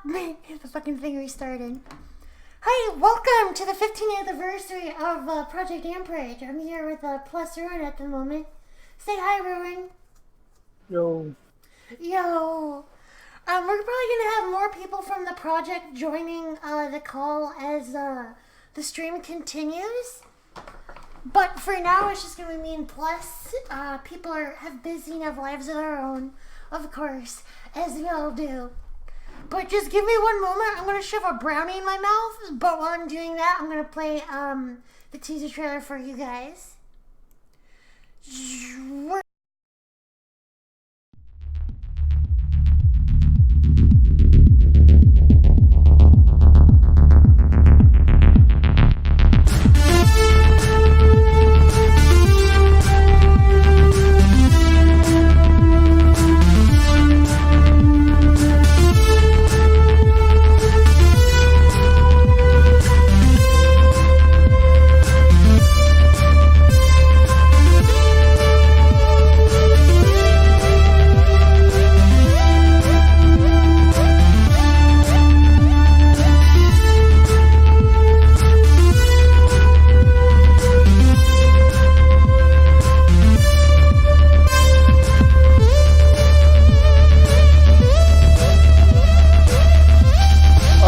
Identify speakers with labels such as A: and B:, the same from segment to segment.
A: The fucking thing restarted. Hi, welcome to the 15th anniversary of Project Amperage. I'm here with Plus Ruin at the moment. Say hi, Ruin.
B: Yo.
A: Yo. We're probably gonna have more people from the project joining the call as the stream continues. But for now, it's just gonna be me and Plus. People have busy and have lives of their own, of course, as we all do. But just give me one moment. I'm going to shove a brownie in my mouth. But while I'm doing that, I'm going to play the teaser trailer for you guys.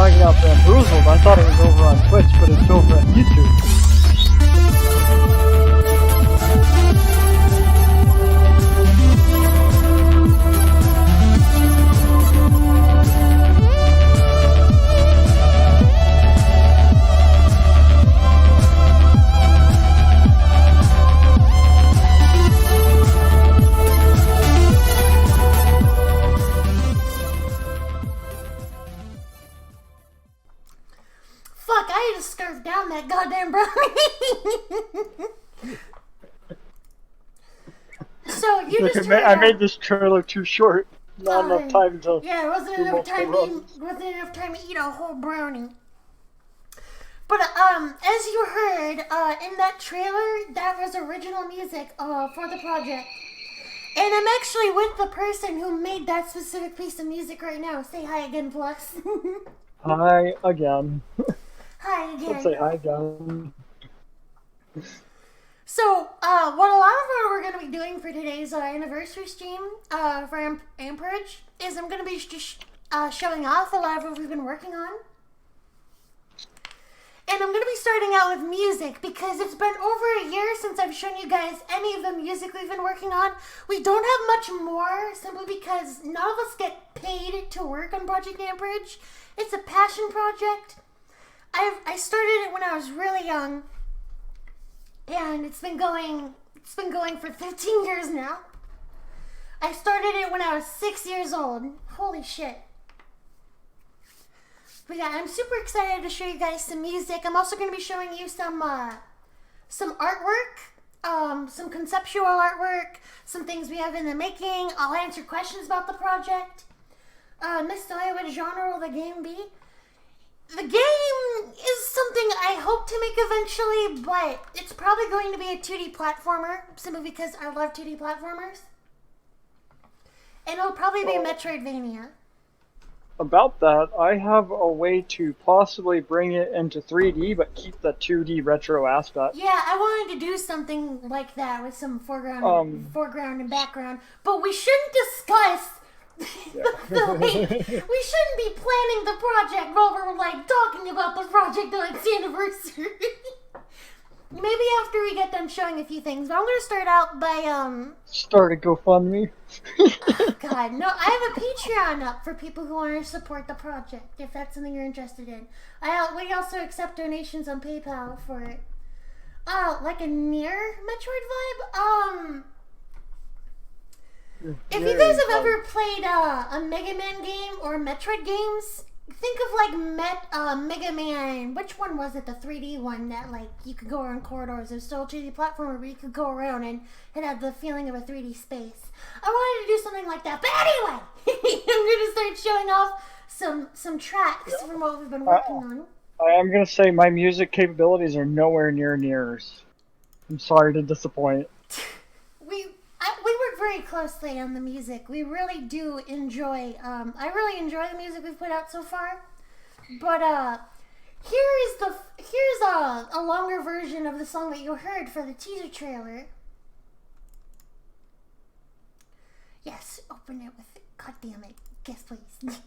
B: I got bamboozled. I thought it was over on Twitch, but it's over on YouTube.
A: Fuck, I had to scarf down that goddamn brownie. So, you
B: Look,
A: just
B: I made this trailer too short. Not enough time to.
A: Yeah, it wasn't enough time to eat a whole brownie. But as you heard in that trailer, that was original music for the project. And I'm actually with the person who made that specific piece of music right now. Say hi again, Plus.
B: Hi again.
A: Hi again.
B: Let's say hi again.
A: So, what a lot of what we're going to be doing for today's anniversary stream for Amperage is I'm going to be just showing off a lot of what we've been working on. And I'm going to be starting out with music because it's been over a year since I've shown you guys any of the music we've been working on. We don't have much more simply because none of us get paid to work on Project Amperage. It's a passion project. I started it when I was really young. And it's been going for 15 years now. I started it when I was 6 years old. Holy shit. But yeah, I'm super excited to show you guys some music. I'm also going to be showing you some artwork, some conceptual artwork, some things we have in the making. I'll answer questions about the project. Miss Dahlia, what genre will the game be? The game is something I hope to make eventually, but it's probably going to be a 2D platformer, simply because I love 2D platformers. And it'll probably be Metroidvania.
B: About that, I have a way to possibly bring it into 3D, but keep the 2D retro aspect.
A: Yeah, I wanted to do something like that with some foreground and background, but we shouldn't discuss we shouldn't be planning the project while we're like talking about the project on its anniversary. Maybe after we get done showing a few things, but I'm gonna start out by
B: Start a GoFundMe.
A: oh, God, no, I have a Patreon up for people who want to support the project if that's something you're interested in. We also accept donations on PayPal for it. Like a near Metroid vibe. If you guys have ever played a Mega Man game or Metroid games, think of like Mega Man. Which one was it? The 3D one that like you could go around corridors. It was still a 2D platformer, but you could go around and it had the feeling of a 3D space. I wanted to do something like that, but anyway, I'm gonna start showing off some tracks from what we've been working on.
B: I am gonna say my music capabilities are nowhere near yours. I'm sorry to disappoint.
A: We work very closely on the music. We really do enjoy. I really enjoy the music we've put out so far. But here's a longer version of the song that you heard for the teaser trailer. Yes, open it with it. God damn it. Guess please.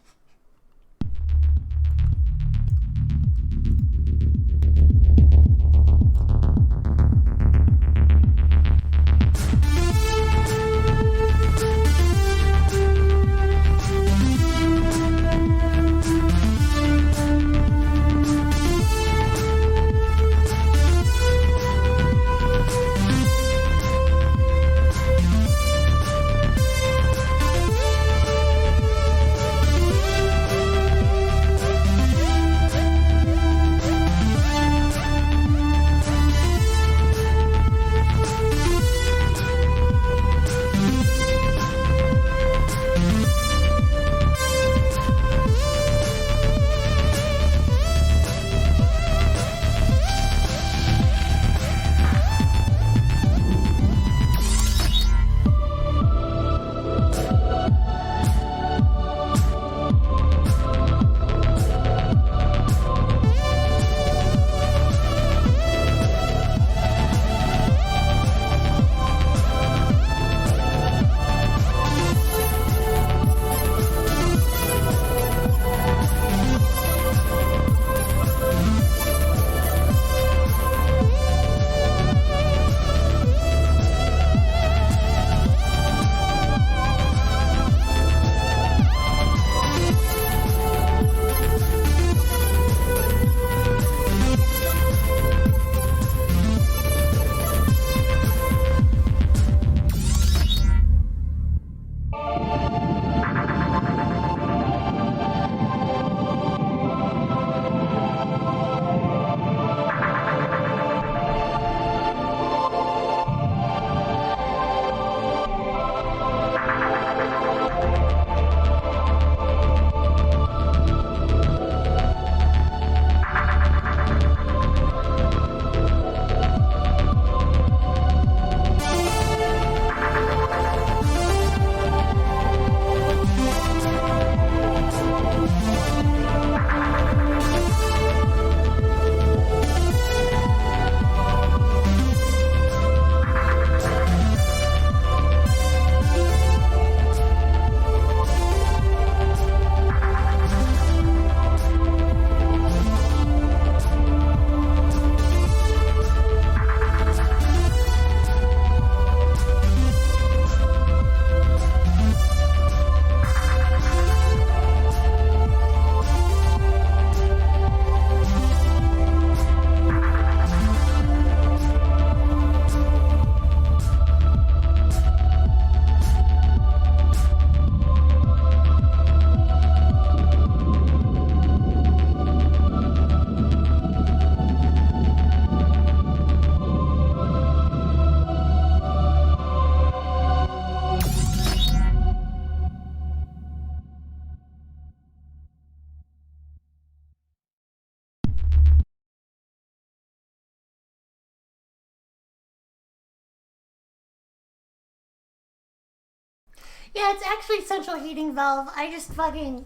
A: Yeah, it's actually central heating valve. I just fucking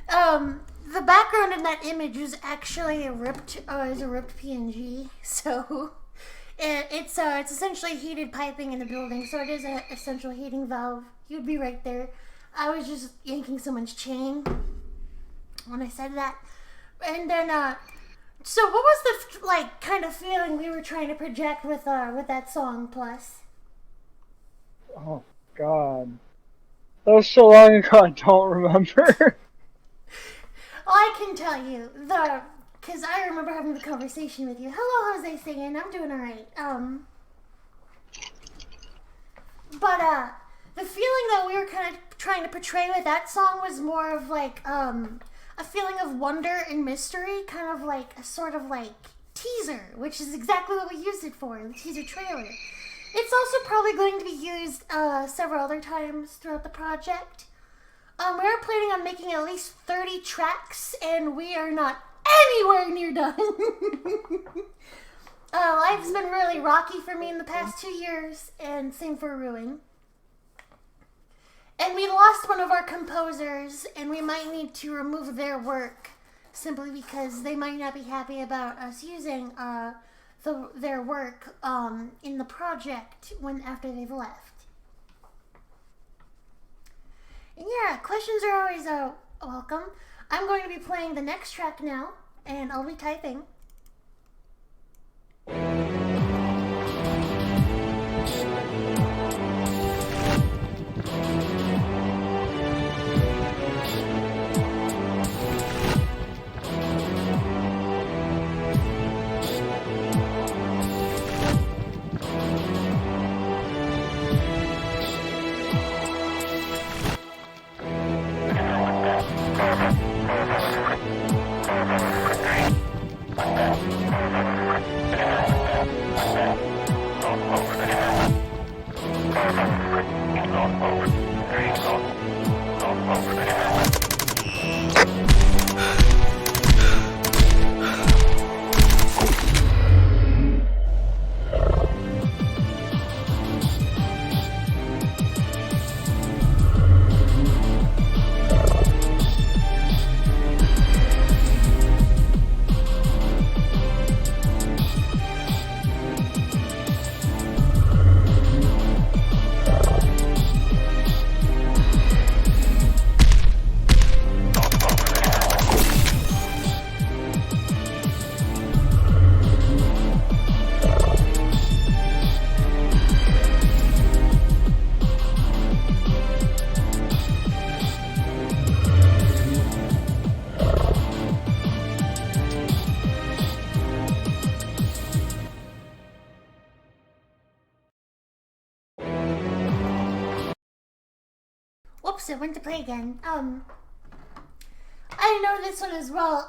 A: the background in that image is actually a ripped PNG. So it's essentially heated piping in the building. So it is a central heating valve. You'd be right there. I was just yanking someone's chain when I said that. And then so what was the like kind of feeling we were trying to project with that song Plus?
B: Oh God, that was so long ago. I don't remember.
A: Well, I can tell you because I remember having the conversation with you. Hello, Jose singing. I'm doing all right. But the feeling that we were kind of trying to portray with that song was more of like a feeling of wonder and mystery, kind of like a sort of like teaser, which is exactly what we used it for, the teaser trailer. It's also probably going to be used several other times throughout the project. We are planning on making at least 30 tracks, and we are not anywhere near done. Life's been really rocky for me in the past 2 years, and same for Ruin. And we lost one of our composers, and we might need to remove their work simply because they might not be happy about us using their work in the project after they've left. And yeah, questions are always welcome. I'm going to be playing the next track now, and I'll be typing. Whoops, I went to play again. I know this one as well.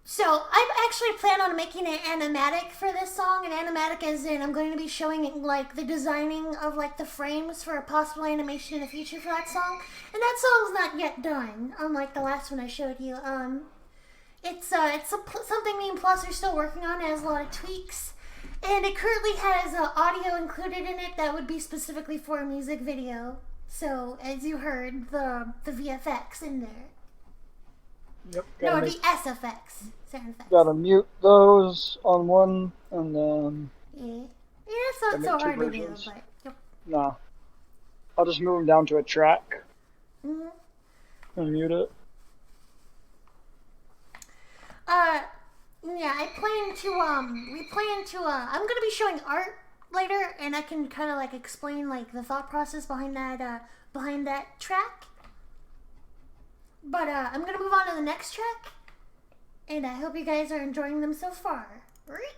A: So I actually plan on making an animatic for this song. An animatic as in I'm going to be showing it, like the designing of like the frames for a possible animation in the future for that song. And that song's not yet done, unlike the last one I showed you. It's something me and Plus are still working on. It has a lot of tweaks. And it currently has audio included in it that would be specifically for a music video. So, as you heard, the VFX in there.
B: Yep.
A: No, the SFX. Sound effects.
B: Gotta mute those on one, and then...
A: Yeah, so it's so hard to do, but... Yep.
B: Nah. I'll just move them down to a track.
A: Mm-hmm.
B: And mute it.
A: Yeah, I'm gonna be showing art later, and I can kind of like explain like the thought process behind that track. But I'm gonna move on to the next track, and I hope you guys are enjoying them so far. Right?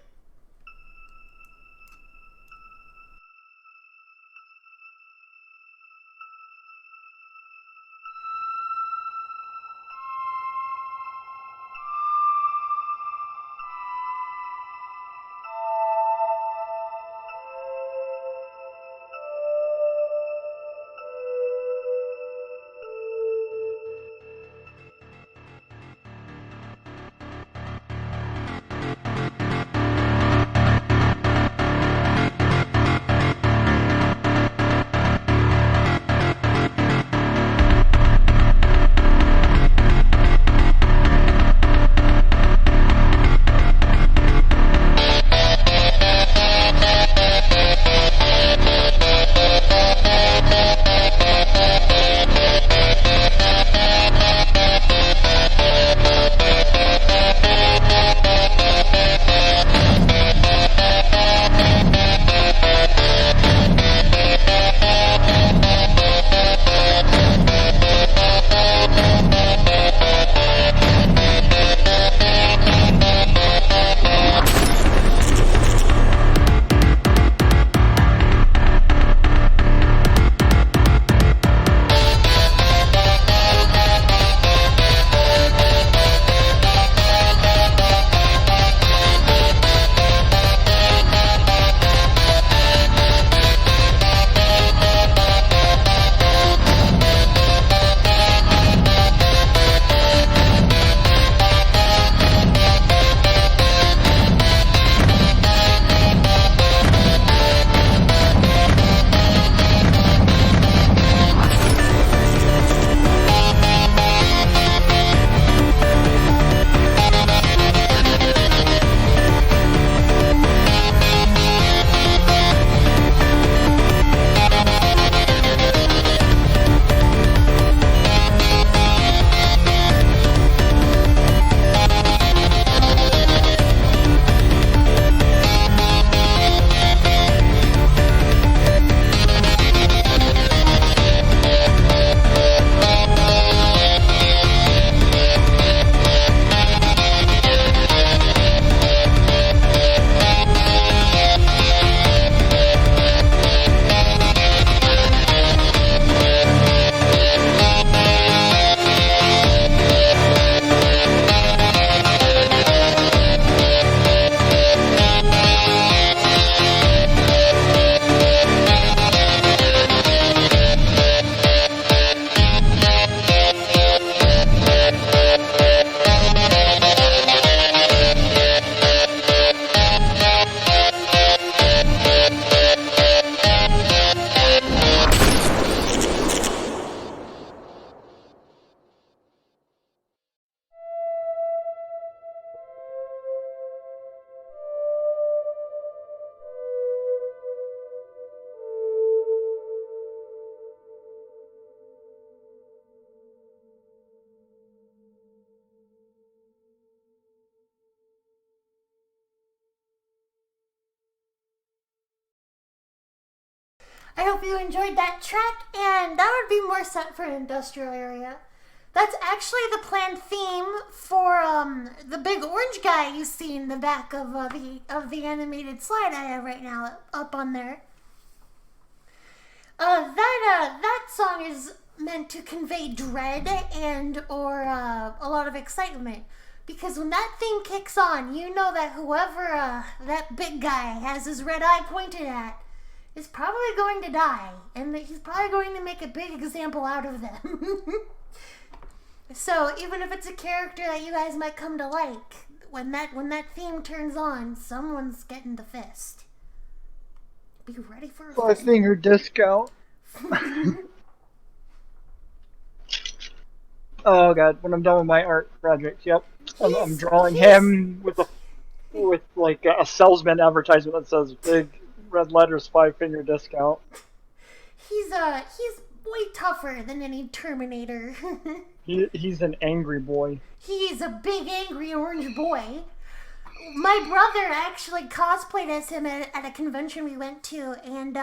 A: I hope you enjoyed that track, and that would be more set for an industrial area. That's actually the planned theme for the big orange guy you see in the back of the animated slide I have right now up on there. That song is meant to convey dread and or a lot of excitement, because when that theme kicks on, you know that whoever that big guy has his red eye pointed at is probably going to die, and that he's probably going to make a big example out of them. So even if it's a character that you guys might come to like, when that theme turns on, someone's getting the fist. Be ready for a
B: Five-finger discount. Oh god, when I'm done with my art project, yep. I'm drawing him with like a salesman advertisement that says big red letters 5-finger discount.
A: He's way tougher than any Terminator.
B: He's an angry boy.
A: He's a big angry orange boy. My brother actually cosplayed as him at a convention we went to, and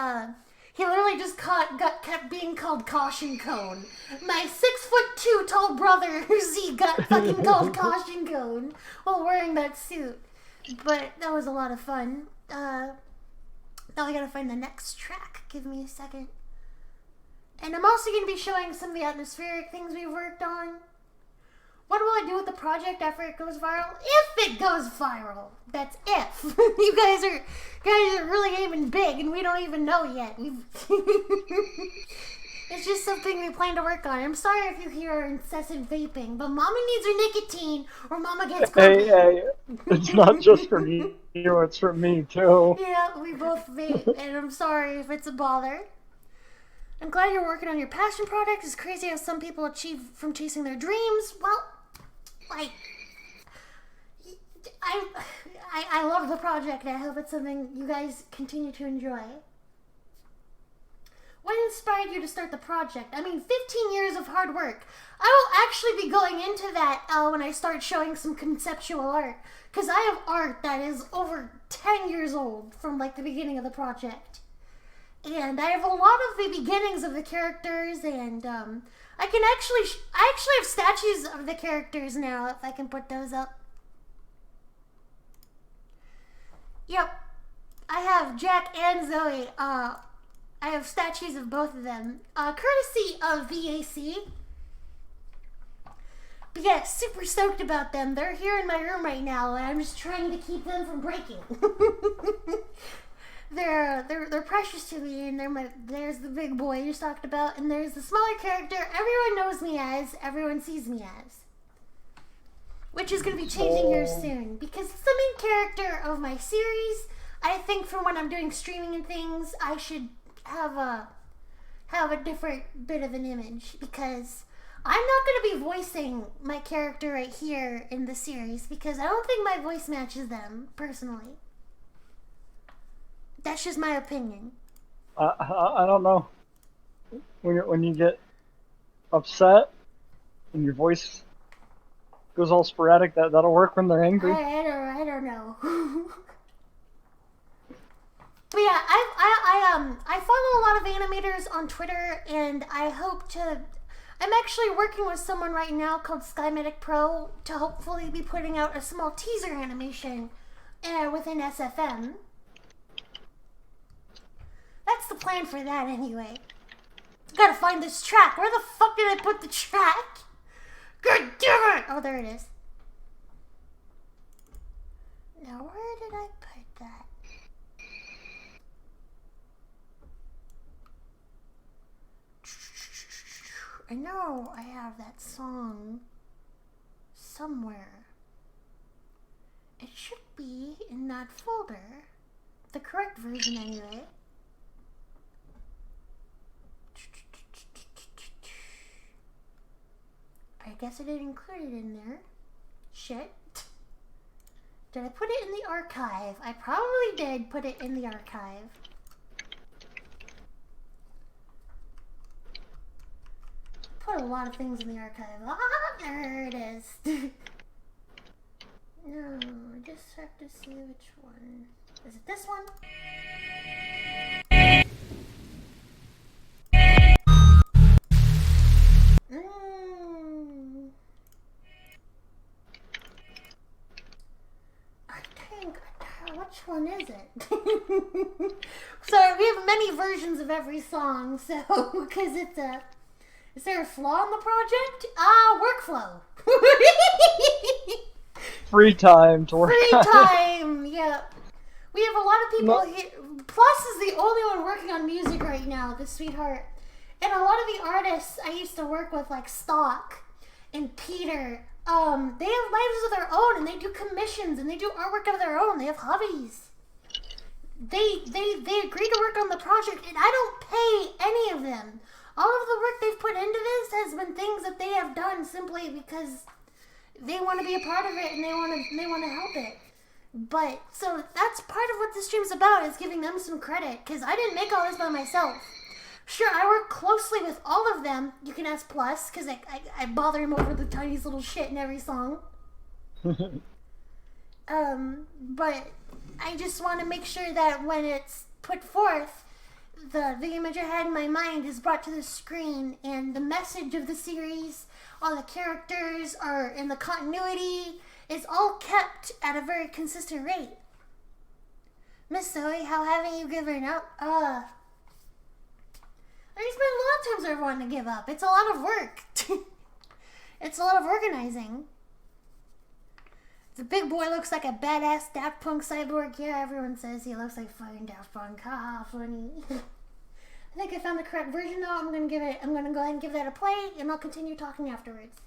A: he literally just kept being called Caution Cone. My 6'2" tall brother Z got fucking called Caution Cone while wearing that suit. But that was a lot of fun. Now I gotta find the next track. Give me a second. And I'm also going to be showing some of the atmospheric things we've worked on. What will I do with the project after it goes viral? If it goes viral. That's if. You guys are really aiming big, and we don't even know yet. It's just something we plan to work on. I'm sorry if you hear incessant vaping, but Mama needs her nicotine, or Mama gets grumpy.
B: Hey, it's not just for me. It's for me, too.
A: Yeah, we both vape, and I'm sorry if it's a bother. I'm glad you're working on your passion project. It's crazy how some people achieve from chasing their dreams. Well, like, I love the project. I hope it's something you guys continue to enjoy. What inspired you to start the project? I mean, 15 years of hard work. I will actually be going into that when I start showing some conceptual art, because I have art that is over 10 years old from like the beginning of the project. And I have a lot of the beginnings of the characters, and I actually have statues of the characters now, if I can put those up. Yep, I have Jack and Zoe. I have statues of both of them, courtesy of VAC. But yeah, super stoked about them. They're here in my room right now, and I'm just trying to keep them from breaking. They're precious to me, and there's the big boy you just talked about, and there's the smaller character everyone knows me as, everyone sees me as, which is going to be changing here soon, because it's the main character of my series. I think for when I'm doing streaming and things, I should have a different bit of an image, because I'm not going to be voicing my character right here in the series, because I don't think my voice matches them, personally. That's just my opinion.
B: I don't know. When you get upset and your voice goes all sporadic, that'll work when they're angry.
A: I don't know. But yeah, I follow a lot of animators on Twitter, and I hope to. I'm actually working with someone right now called SkyMedic Pro to hopefully be putting out a small teaser animation within SFM. That's the plan for that, anyway. Gotta find this track. Where the fuck did I put the track? God damn it! Oh, there it is. Now, where did I put that? I know I have that song somewhere. It should be in that folder. The correct version, anyway. I guess I didn't include it in there. Shit. Did I put it in the archive? I probably did put it in the archive. Put a lot of things in the archive. Ah, there it is. No, I just have to see which one. Is it this one? one is it? Sorry, we have many versions of every song, so, because it's a... Is there a flaw in the project? Workflow.
B: Free time to work
A: Free
B: on
A: time, yeah. We have a lot of people here. Plus is the only one working on music right now, the sweetheart. And a lot of the artists I used to work with, like Stock and Peter, they have lives of their own, and they do commissions, and they do artwork of their own. They have hobbies. They agree to work on the project, and I don't pay any of them. All of the work they've put into this has been things that they have done simply because they want to be a part of it and they want to help it. But so that's part of what this stream's about, is giving them some credit, because I didn't make all this by myself. Sure, I work closely with all of them. You can ask Plus, because I bother him over the tiniest little shit in every song. But I just want to make sure that when it's put forth, the image I had in my mind is brought to the screen, and the message of the series, all the characters are in the continuity, is all kept at a very consistent rate. Miss Zoe, how haven't you given up? There's been a lot of times I've wanted to give up. It's a lot of work. It's a lot of organizing. The big boy looks like a badass Daft Punk cyborg. Yeah, everyone says he looks like fucking Daft Punk. Haha, funny. I think I found the correct version though. I'm gonna go ahead and give that a play, and I'll continue talking afterwards.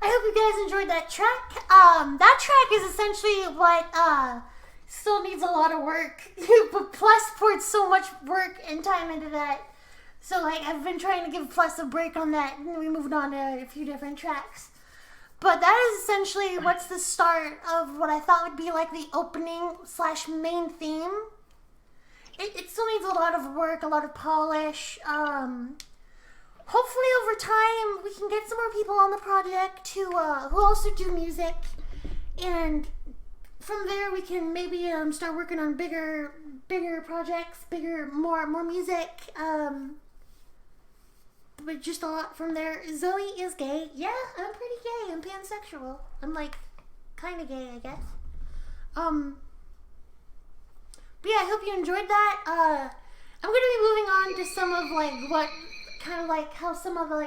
A: I hope you guys enjoyed that track. That track is essentially what Still needs a lot of work. But Plus poured so much work and time into that. So, like, I've been trying to give Plus a break on that, and we moved on to a few different tracks. But that is essentially what's the start of what I thought would be, like, the opening/main theme. It still needs a lot of work, a lot of polish. Hopefully over time we can get some more people on the project who also do music, and from there we can maybe start working on bigger projects, more music. But just a lot from there. Zoe is gay. Yeah, I'm pretty gay. I'm pansexual. I'm like kind of gay, I guess. But yeah, I hope you enjoyed that. I'm gonna be moving on to some of like what kind of like how some of the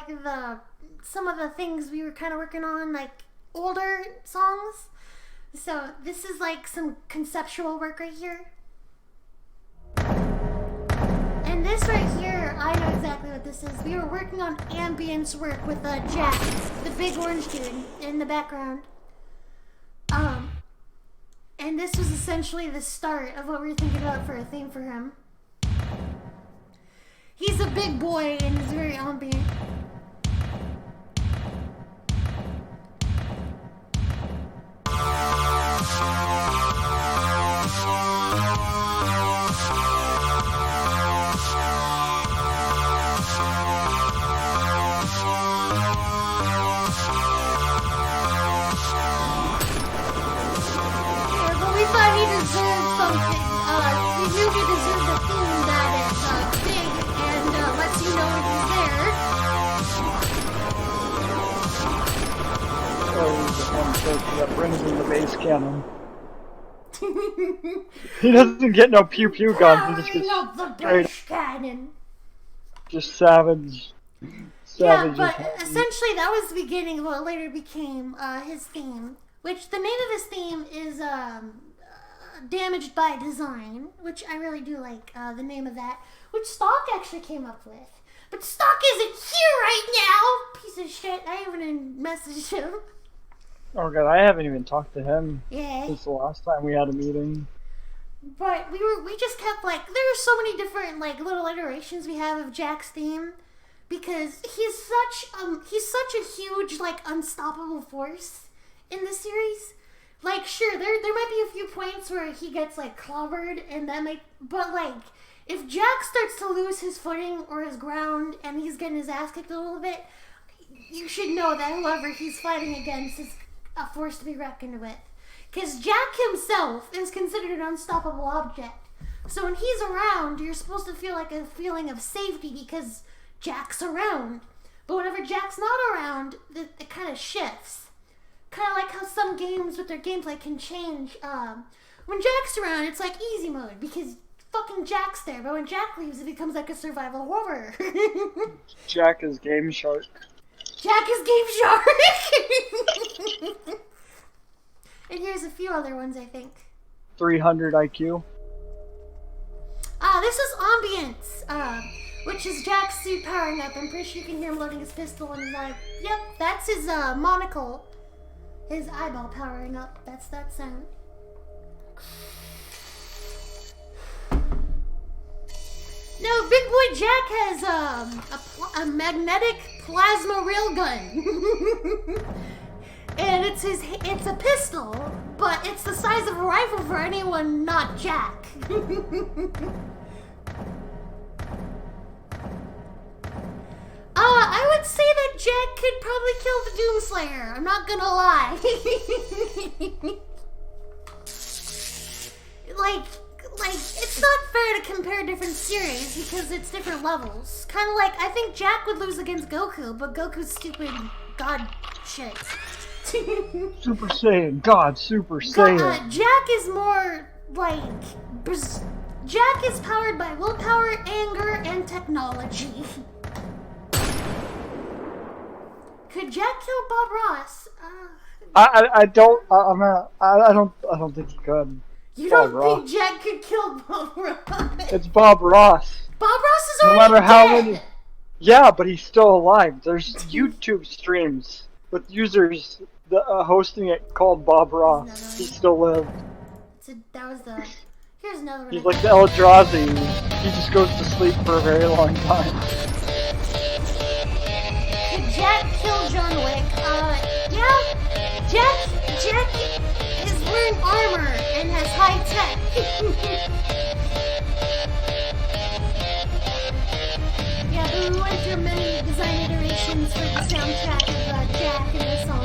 A: things we were kind of working on, like older songs. So this is like some conceptual work right here. And this right here, I know exactly what this is. We were working on ambience work with Jack, the big orange dude in the background. And this was essentially the start of what we were thinking about for a theme for him. He's a big boy and is very ambient. He deserved something. We knew he deserved a theme that is big and lets you know when he's there.
B: Oh, he's the one person that brings in the bass cannon. He doesn't get no pew pew guns. He just gets
A: the bass cannon.
B: Just savage.
A: Yeah, but essentially that was the beginning of what later became his theme. Which the name of his theme is Damaged by Design, which I really do like the name of that, which Stock actually came up with. But Stock isn't here right now! Piece of shit. I haven't messaged him.
B: Oh god, I haven't even talked to him since the last time we had a meeting.
A: But we just kept like, there are so many different like little iterations we have of Jack's theme, because he's such a huge like unstoppable force in the series. Like, sure, there might be a few points where he gets, like, clobbered, and that might... But, like, if Jack starts to lose his footing or his ground, and he's getting his ass kicked a little bit, you should know that whoever he's fighting against is a force to be reckoned with. Because Jack himself is considered an unstoppable object. So when he's around, you're supposed to feel like a feeling of safety because Jack's around. But whenever Jack's not around, it kind of shifts. Kind of like how some games with their gameplay can change. When Jack's around, it's like easy mode because fucking Jack's there. But when Jack leaves, it becomes like a survival horror.
B: Jack is Game Shark.
A: Jack is Game Shark! And here's a few other ones, I think.
B: 300 IQ.
A: This is Ambience, which is Jack's suit powering up. I'm pretty sure you can hear him loading his pistol and he's like, yep, that's his monocle. His eyeball powering up. That's that sound. No, Big Boy Jack has a magnetic plasma railgun. And it's a pistol, but it's the size of a rifle for anyone not Jack. I would say that Jack could probably kill the Doomslayer. I'm not gonna lie. like, it's not fair to compare different series because it's different levels. Kind of like, I think Jack would lose against Goku, but Goku's stupid god shit.
B: Super Saiyan, God, Super Saiyan.
A: Jack is more like... Jack is powered by willpower, anger, and technology. Could Jack kill Bob Ross?
B: I don't think he could.
A: You don't think Jack could kill Bob Ross?
B: It's Bob Ross.
A: Bob Ross is already
B: no matter how
A: dead.
B: many. Yeah, but he's still alive. There's YouTube streams with users hosting it called Bob Ross. He still lived.
A: That was the... Here's another one.
B: He's like the Eldrazi. He just goes to sleep for a very long time.
A: Could Jack kill John Wick? Yeah. Jack is wearing armor and has high tech. Yeah, but we went through many design iterations for the soundtrack of Jack in the song.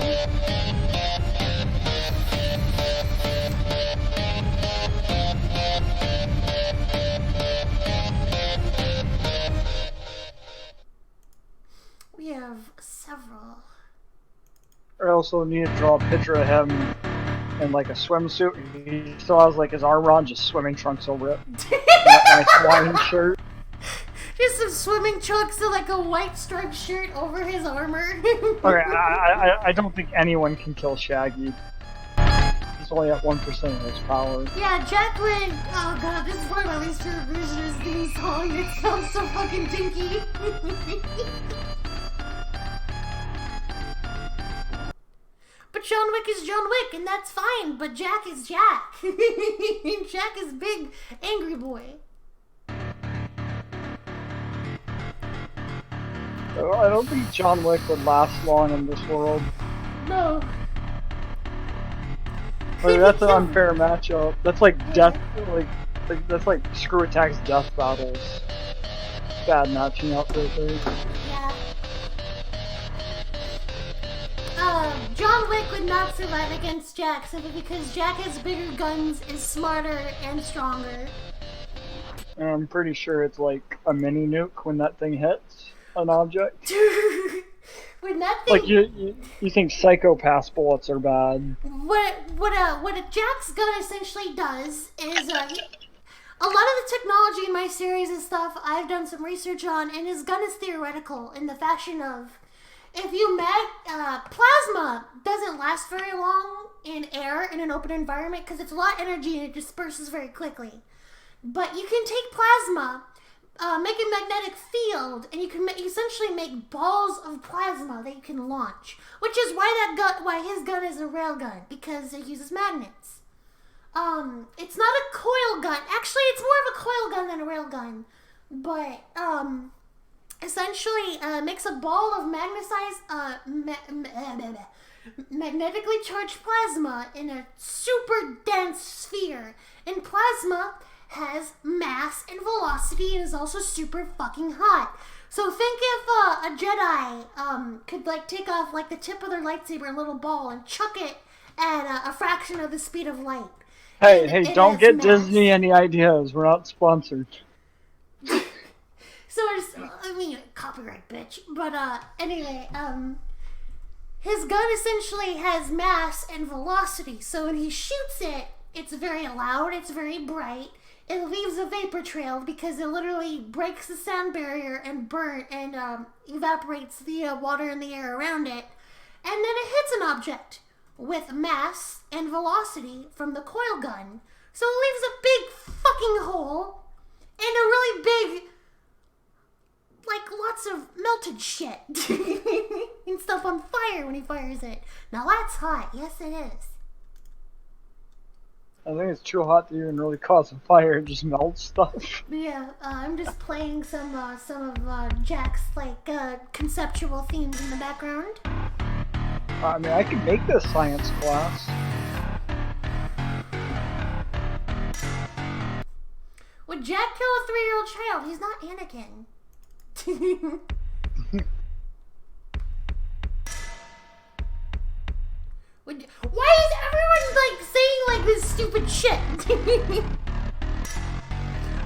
A: We have several.
B: I also need to draw a picture of him in like a swimsuit. He still has like his armor on, just swimming trunks over it. Nice Hawaiian shirt.
A: Just some swimming trunks and like a white striped shirt over his armor.
B: Okay, I don't think anyone can kill Shaggy. He's only at 1% of his power.
A: Yeah, Jack would. Oh god, this is one of my least favorite versions of his theme song. It sounds so fucking dinky. But John Wick is John Wick, and that's fine. But Jack is Jack. Jack is big, angry boy.
B: I don't think John Wick would last long in this world.
A: No.
B: Like, that's an unfair matchup. That's like death, like that's like Screw Attack's death battles. Bad matching up right there.
A: Yeah. John Wick would not survive against Jack simply because Jack has bigger guns, is smarter, and stronger.
B: And I'm pretty sure it's like a mini nuke when that thing hits an object.
A: When that thing...
B: Like you think Psychopath's bullets are bad.
A: What a Jack's gun essentially does is a lot of the technology in my series and stuff I've done some research on, and his gun is theoretical in the fashion of if you plasma doesn't last very long in air in an open environment because it's a lot of energy and it disperses very quickly. But you can take plasma, make a magnetic field, and you can essentially make balls of plasma that you can launch. Which is why his gun is a railgun, because it uses magnets. It's not a coil gun. Actually, it's more of a coil gun than a railgun. But essentially makes a ball of magnetically charged plasma in a super dense sphere. And plasma has mass and velocity and is also super fucking hot. So think if a Jedi could like take off like the tip of their lightsaber, a little ball, and chuck it at a fraction of the speed of light.
B: Hey, don't get Disney any ideas. We're not sponsored.
A: So copyright, bitch. But anyway, his gun essentially has mass and velocity. So when he shoots it, it's very loud, it's very bright. It leaves a vapor trail because it literally breaks the sound barrier and evaporates the water in the air around it. And then it hits an object with mass and velocity from the coil gun. So it leaves a big fucking hole and a really big, like lots of melted shit and stuff on fire when he fires it. Now that's hot. Yes, it is.
B: I think it's too hot to even really cause a fire. It just melts stuff.
A: Yeah, I'm just playing some of Jack's like conceptual themes in the background.
B: I mean, I could make this science class.
A: Would Jack kill a 3-year-old child? He's not Anakin. Why is everyone like saying like this stupid shit?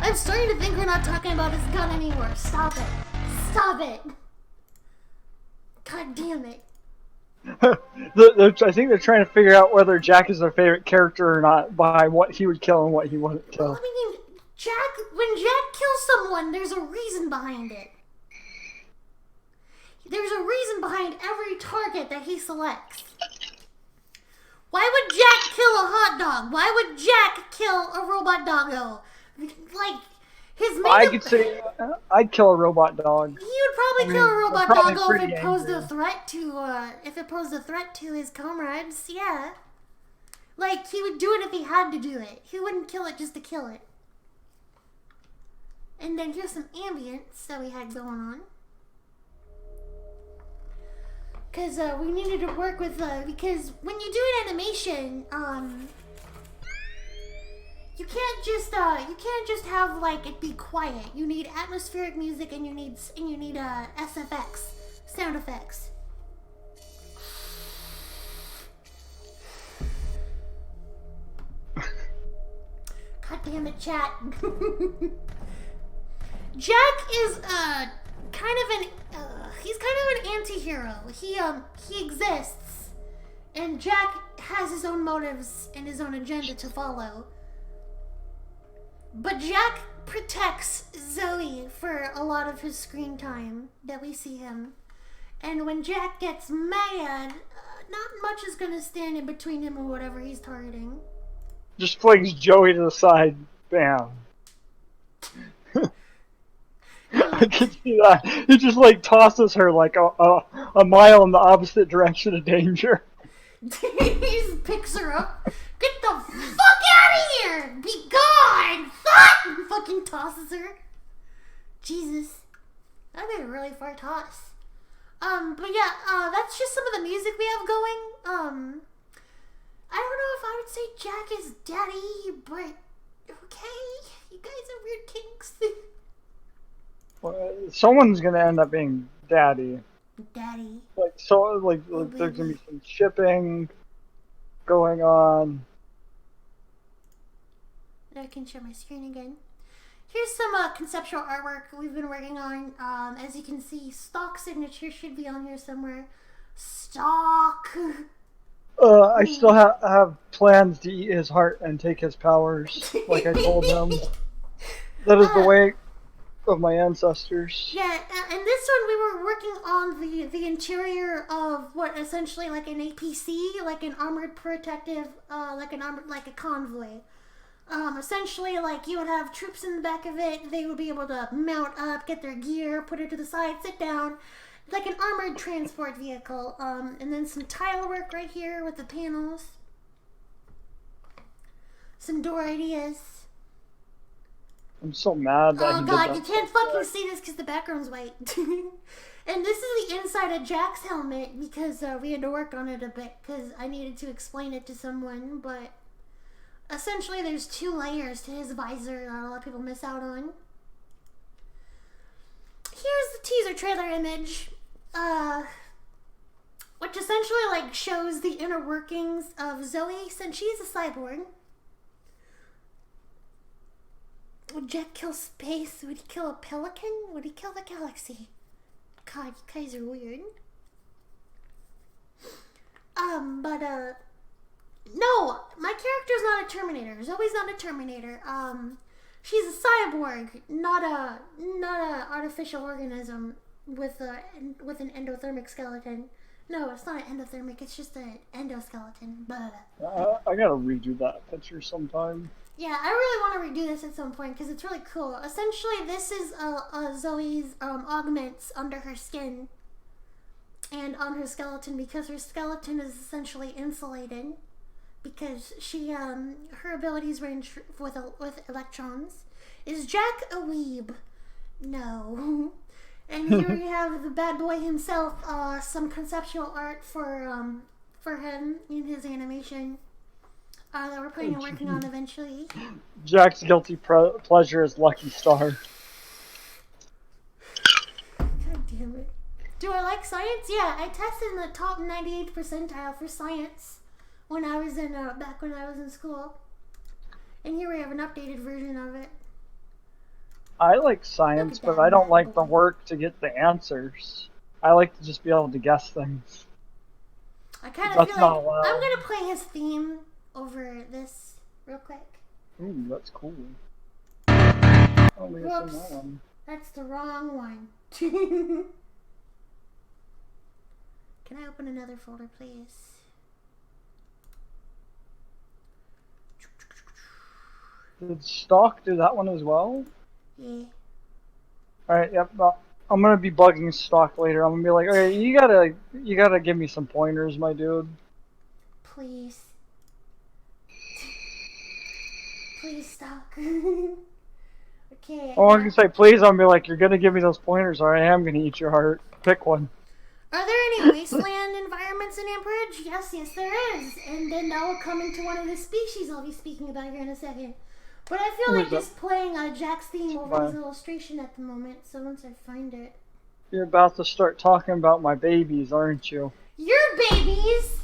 A: I'm starting to think we're not talking about his gun anymore. Stop it. Stop it. God damn it.
B: I think they're trying to figure out whether Jack is their favorite character or not by what he would kill and what he wouldn't kill.
A: Well, I mean, when Jack kills someone, there's a reason behind it. There's a reason behind every target that he selects. Why would Jack kill a hot dog? Why would Jack kill a robot doggo? Like, his main...
B: I'd kill a robot dog.
A: He would probably kill a robot doggo if it posed a threat to his comrades, yeah. Like, he would do it if he had to do it. He wouldn't kill it just to kill it. And then here's some ambience that we had going on. Because we needed to work with, because when you do an animation, you can't just have, like, it be quiet. You need atmospheric music and you need SFX, sound effects. God damn it, chat. Jack is he's kind of an anti-hero. He exists, and Jack has his own motives and his own agenda to follow. But Jack protects Zoe for a lot of his screen time that we see him. And when Jack gets mad, not much is gonna stand in between him and whatever he's targeting.
B: Just flings Joey to the side. Bam. I can see that. He just like tosses her like a mile in the opposite direction of danger.
A: He just picks her up. Get the fuck out of here! Be gone! Fuck! Fucking tosses her. Jesus. That'd be a really far toss. But yeah, that's just some of the music we have going. I don't know if I would say Jack is daddy, but okay. You guys have weird kinks.
B: Well, someone's gonna end up being daddy.
A: Daddy.
B: Like there's gonna be some shipping going on.
A: I can share my screen again. Here's some conceptual artwork we've been working on. As you can see, stock signature should be on here somewhere. Stock.
B: I still have plans to eat his heart and take his powers, like I told him. That is the way of my ancestors.
A: Yeah, and this one we were working on the interior of what essentially like an APC, like an armored protective, like a convoy. Essentially, like, you would have troops in the back of it. They would be able to mount up, get their gear, put it to the side, sit down, like an armored transport vehicle. And then some tile work right here with the panels. Some door ideas.
B: I'm so mad that
A: oh god, you can't fucking see this because the background's white. And this is the inside of Jack's helmet because we had to work on it a bit because I needed to explain it to someone, but essentially there's 2 layers to his visor that a lot of people miss out on. Here's the teaser trailer image, which essentially like shows the inner workings of Zoe since she's a cyborg. Would Jack kill space? Would he kill a pelican? Would he kill the galaxy? God, you guys are weird. No, my character's not a Terminator. Zoe's not a Terminator. She's a cyborg, not a artificial organism with an endothermic skeleton. No, it's not an endothermic. It's just an endoskeleton.
B: I gotta redo that picture sometime.
A: Yeah, I really want to redo this at some point because it's really cool. Essentially, this is Zoe's augments under her skin and on her skeleton because her skeleton is essentially insulated because she her abilities range with electrons. Is Jack a weeb? No. And here we have the bad boy himself. Some conceptual art for him in his animation. That we're planning on working on eventually.
B: Jack's guilty pleasure is Lucky Star.
A: God damn it. Do I like science? Yeah, I tested in the top 98th percentile for science when I was in back when I was in school. And here we have an updated version of it.
B: I like science, but I don't like the work to get the answers. I like to just be able to guess things.
A: I kind of feel like I'm gonna play his theme over this real quick.
B: Ooh, that's cool.
A: Whoops, that one. That's the wrong one. Can I open another folder, please?
B: Did Stock do that one as well?
A: Yeah.
B: Alright, yep. I'm gonna be bugging Stock later. I'm gonna be like, okay, you gotta give me some pointers, my dude.
A: Please. Please stop. Okay.
B: Oh, I can say please. I'll be like, you're gonna give me those pointers, or I am gonna eat your heart. Pick one.
A: Are there any wasteland environments in Amperage? Yes, there is. And then that will come into one of the species I'll be speaking about here in a second. But I feel like just playing Jack's theme over his illustration at the moment, so once I find it.
B: You're about to start talking about my babies, aren't you?
A: Your babies?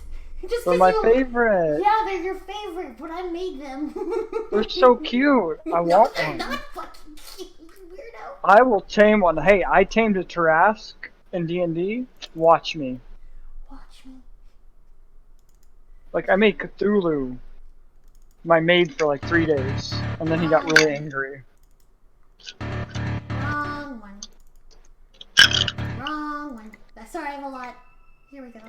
B: They're my favorite.
A: Yeah, they're your favorite, but I made them.
B: They're so cute. I want
A: they're
B: one.
A: not fucking cute, you weirdo.
B: I will tame one. Hey, I tamed a Tarrasque in D&D. Watch me.
A: Watch me.
B: Like, I made Cthulhu my maid for like 3 days, and then he got really angry.
A: Wrong one. Wrong one. Sorry, I have a lot. Here we go.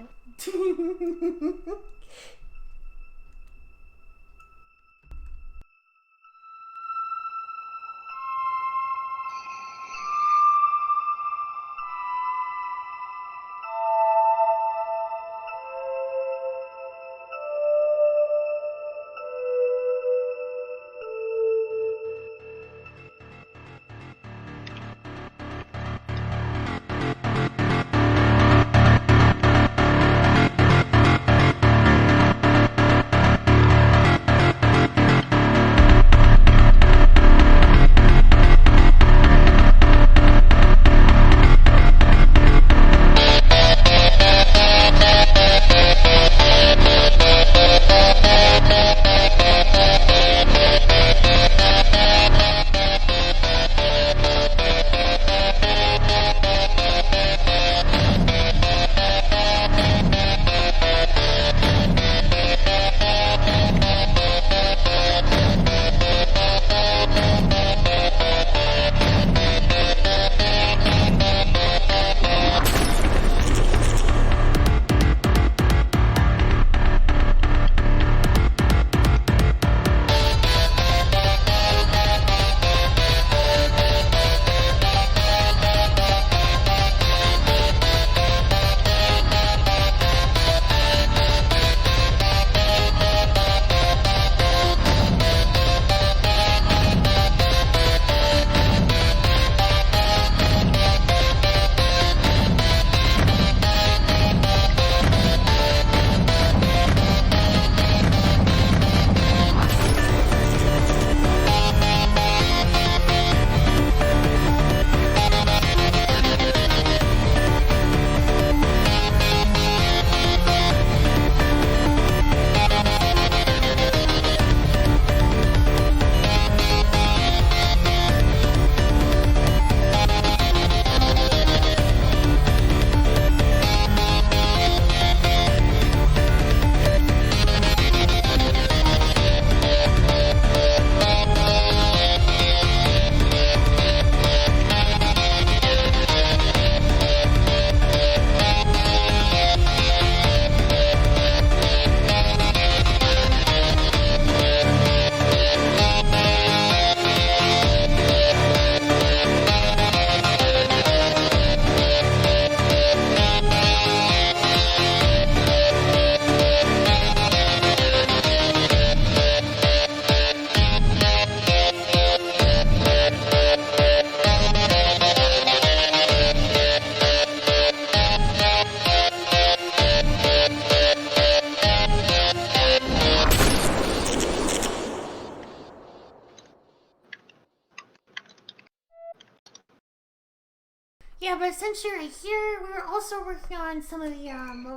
A: Yeah, but since you're here, we were also working on some of the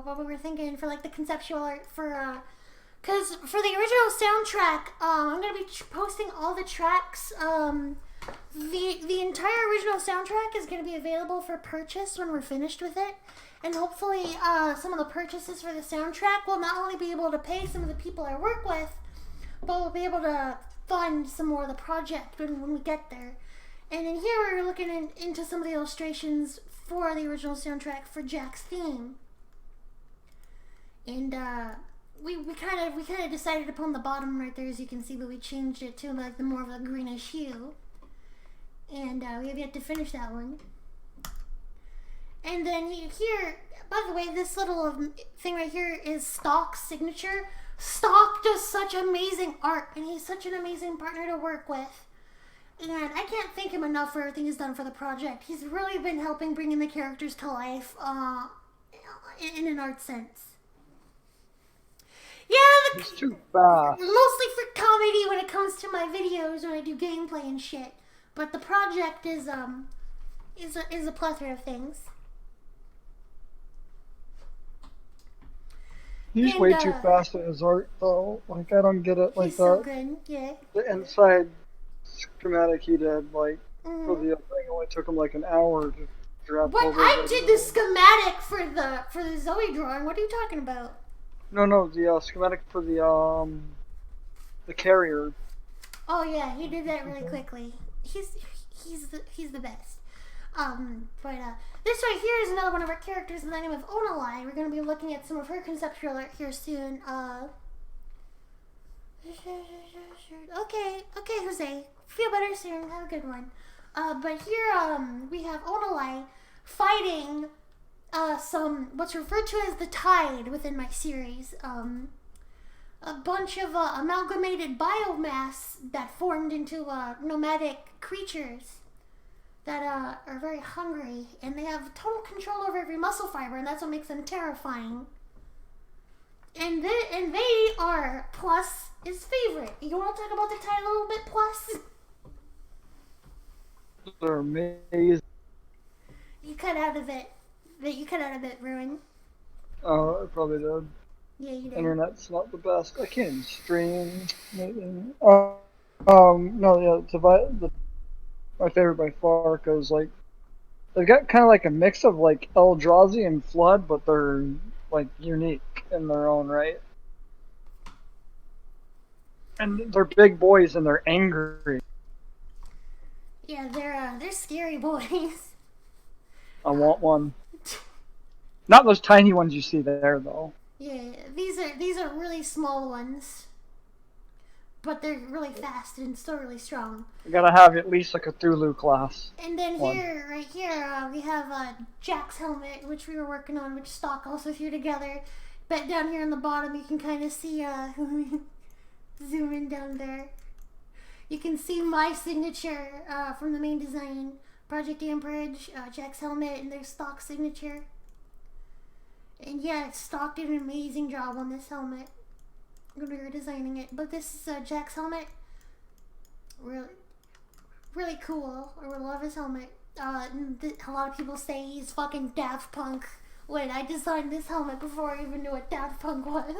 A: what we were thinking for like the conceptual art for because for the original soundtrack, I'm gonna be posting all the tracks. The entire original soundtrack is gonna be available for purchase when we're finished with it, and hopefully, some of the purchases for the soundtrack will not only be able to pay some of the people I work with, but we'll be able to fund some more of the project when we get there. And in here we're looking into some of the illustrations for the original soundtrack for Jack's theme. And we kind of decided upon the bottom right there, as you can see, but we changed it to like the more of a greenish hue. And we have yet to finish that one. And then here, by the way, this little thing right here is stock signature. Stock does such amazing art, and he's such an amazing partner to work with. And I can't thank him enough for everything he's done for the project. He's really been helping bringing the characters to life in an art sense. Yeah,
B: He's too fast.
A: mostly for comedy when it comes to my videos when I do gameplay and shit. But the project is a plethora of things.
B: He's way too fast in his art, though. Like, I don't get it. Like,
A: he's so good, yeah.
B: The inside schematic he did, like, for the thing, only took him like an hour to draft.
A: But I did the schematic for the Zoe drawing. What are you talking about?
B: No, the schematic for the carrier.
A: Oh yeah, he did that really quickly. He's the best. But this right here is another one of our characters in the name of Onalai. We're gonna be looking at some of her conceptual art here soon. Okay, Jose. Feel better soon. Have a good one. But here we have Onalai fighting some what's referred to as the Tide within my series. A bunch of amalgamated biomass that formed into nomadic creatures that are very hungry, and they have total control over every muscle fiber, and that's what makes them terrifying. And they are Plus his favorite. You want to talk about the Tide a little bit, Plus?
B: They're amazing.
A: You cut out of it. You cut out of it, Ruin.
B: Oh, I probably did.
A: Yeah, you did.
B: Internet's not the best. I can't stream. No, yeah, my favorite by far, because, like, they've got kind of like a mix of, like, Eldrazi and Flood, but they're, like, unique in their own right. And they're big boys and they're angry.
A: Yeah, they're scary boys.
B: I want one. Not those tiny ones you see there, though.
A: Yeah, these are really small ones, but they're really fast and still really strong.
B: You gotta have at least a Cthulhu class.
A: And then right here, we have Jack's helmet, which we were working on, which Stock also threw together. But down here on the bottom, you can kind of see, zoom in down there. You can see my signature from the main design, Project Amperage, Jack's helmet, and their Stock signature. And yeah, Stock did an amazing job on this helmet when we were designing it. But this is Jack's helmet. Really cool. I love his helmet. A lot of people say he's fucking Daft Punk. When I designed this helmet before I even knew what Daft Punk was.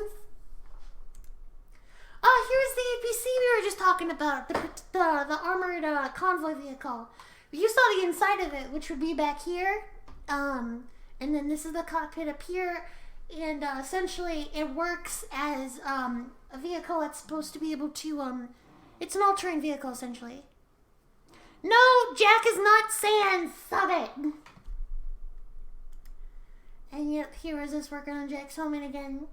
A: Here's the APC we were just talking about. The armored convoy vehicle. You saw the inside of it, which would be back here. And then this is the cockpit up here, and essentially it works as a vehicle that's supposed to be able to, it's an all-terrain vehicle, essentially. No, Jack is not sand, stop it! And yet, here is us working on Jack's helmet again.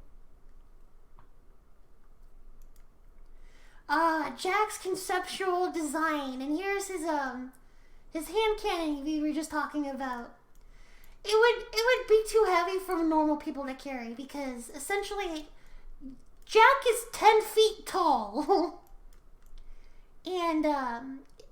A: Jack's conceptual design, and here's his hand cannon we were just talking about. It would be too heavy for normal people to carry because essentially Jack is 10 feet tall. And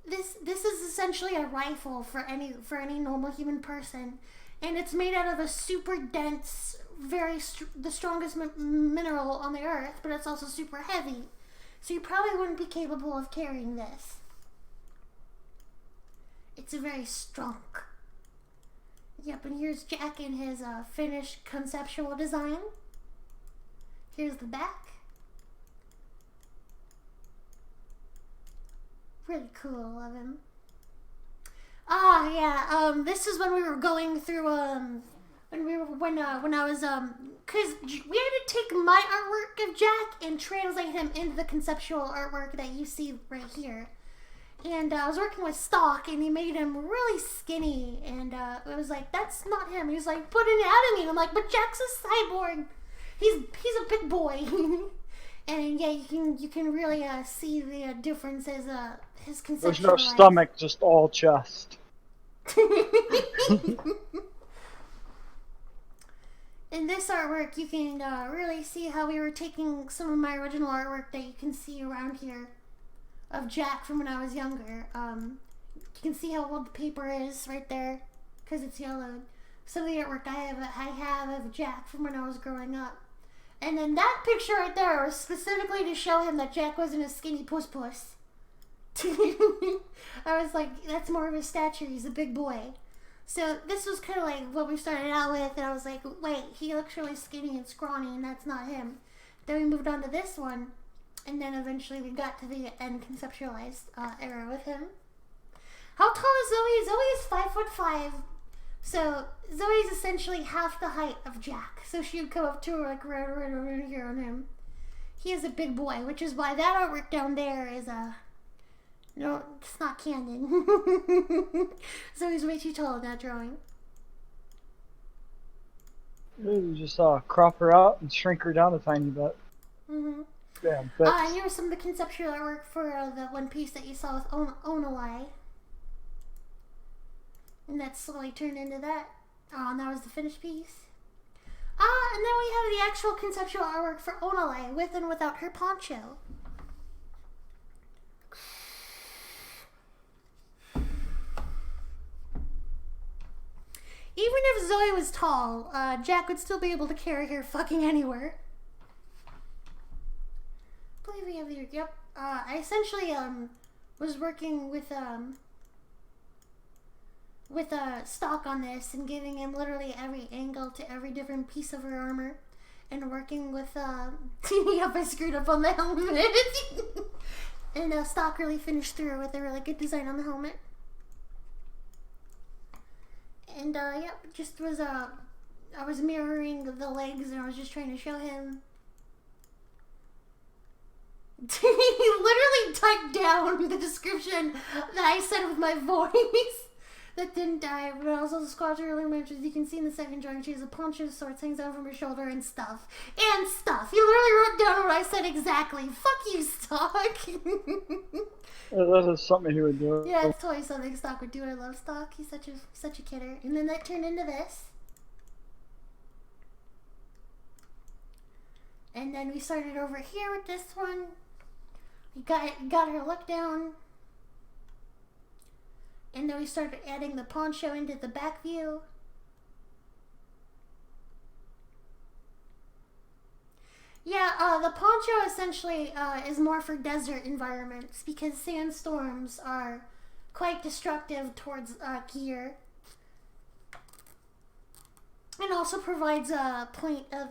A: this is essentially a rifle for any normal human person, and it's made out of a super dense, the strongest mineral on the earth, but it's also super heavy. So you probably wouldn't be capable of carrying this. It's very strong. Yep, and here's Jack in his finished conceptual design. Here's the back. Really cool of him. This is when we were going through, when I was, cause we had to take my artwork of Jack and translate him into the conceptual artwork that you see right here. And I was working with Stock, and he made him really skinny, and it was like, that's not him. He was like, put an anatomy, and I'm like, but Jack's a cyborg. He's a big boy. And yeah, you can really see the difference as his conceptual.
B: There's no stomach, just all chest.
A: And in this artwork, you can really see how we were taking some of my original artwork that you can see around here of Jack from when I was younger. You can see how old the paper is right there because it's yellowed. Some of the artwork I have of Jack from when I was growing up. And then that picture right there was specifically to show him that Jack wasn't a skinny puss. I was like, that's more of his stature. He's a big boy. So this was kind of like what we started out with, and I was like, wait, he looks really skinny and scrawny, and that's not him. Then we moved on to this one, and then eventually we got to the end conceptualized era with him. How tall is Zoe? Zoe is 5'5". So Zoe's essentially half the height of Jack. So she would come up to her like right over here on him. He is a big boy, which is why that artwork down there is no, it's not canon. Zoe's way too tall in that drawing.
B: You just crop her out and shrink her down a tiny bit.
A: Mm-hmm.
B: Yeah,
A: here was some of the conceptual artwork for the one piece that you saw with Onalai. And that slowly turned into that. Oh, and that was the finished piece. And then we have the actual conceptual artwork for Onalai with and without her poncho. Even if Zoe was tall, Jack would still be able to carry her fucking anywhere. I believe we have the, yep. I essentially, was working with stock on this and giving him literally every angle to every different piece of her armor. And working with, yep, I screwed up on the helmet. And, stock really finished through with a really good design on the helmet. And, yep, just was, I was mirroring the legs and I was just trying to show him. He literally typed down the description that I said with my voice. That didn't die, but also the squads are really much, as you can see in the second drawing. She has a poncho, swords hangs down from her shoulder, and stuff. And stuff. He literally wrote down what I said exactly. Fuck you, Stock.
B: that is something he would do.
A: Yeah, it's totally something Stock would do. I love Stock. He's such a kidder. And then that turned into this. And then we started over here with this one. We got her look down. And then we started adding the poncho into the back view. Yeah, the poncho essentially is more for desert environments because sandstorms are quite destructive towards gear. And also provides a point of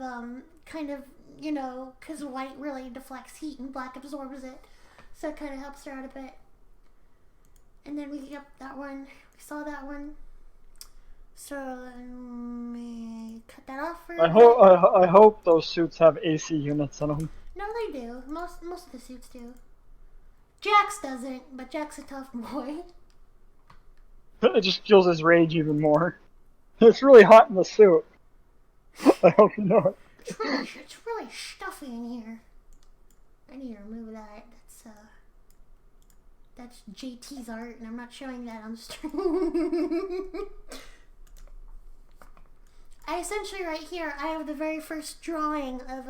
A: kind of, you know, because white really deflects heat and black absorbs it. So it kind of helps her out a bit. And then yep, that one. We saw that one. So let me cut that off for
B: I hope those suits have AC units in them.
A: No, they do. Most of the suits do. Jack's doesn't, but Jack's a tough boy.
B: It just fuels his rage even more. It's really hot in the suit. I hope you know it.
A: It's really stuffy in here. I need to remove that. That's JT's art, and I'm not showing that on stream. I essentially, right here, I have the very first drawing of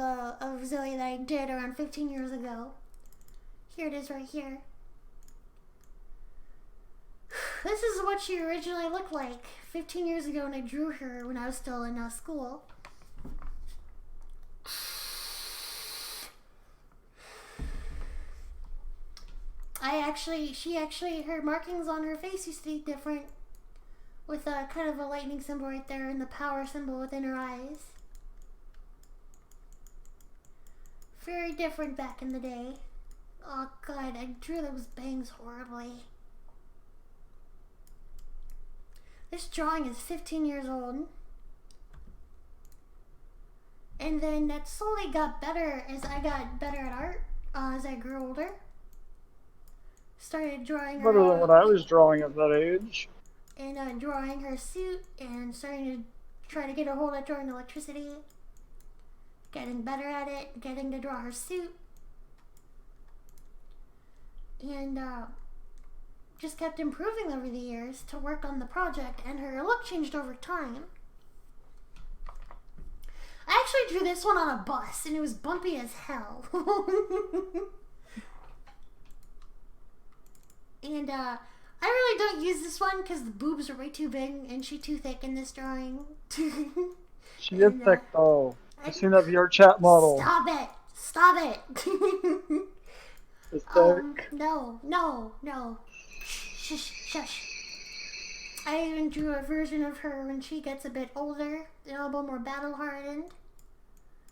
A: Zoe that I did around 15 years ago. Here it is right here. This is what she originally looked like 15 years ago when I drew her when I was still in school. Her markings on her face used to be different, with a kind of a lightning symbol right there and the power symbol within her eyes. Very different back in the day. Oh god, I drew those bangs horribly. This drawing is 15 years old. And then that slowly got better as I got better at art, as I grew older. Started drawing her.
B: Better than what I was drawing at that age.
A: And drawing her suit and starting to try to get a hold of drawing electricity. Getting better at it, getting to draw her suit. And just kept improving over the years to work on the project, and her look changed over time. actually drew this one on a bus, and it was bumpy as hell. And, I really don't use this one because the boobs are way too big and she's too thick in this drawing.
B: She is thick, though. I've seen that VR chat model.
A: Stop it! Stop it!
B: It's thick.
A: No. Shush, shush. I even drew a version of her when she gets a bit older, a little bit more battle-hardened.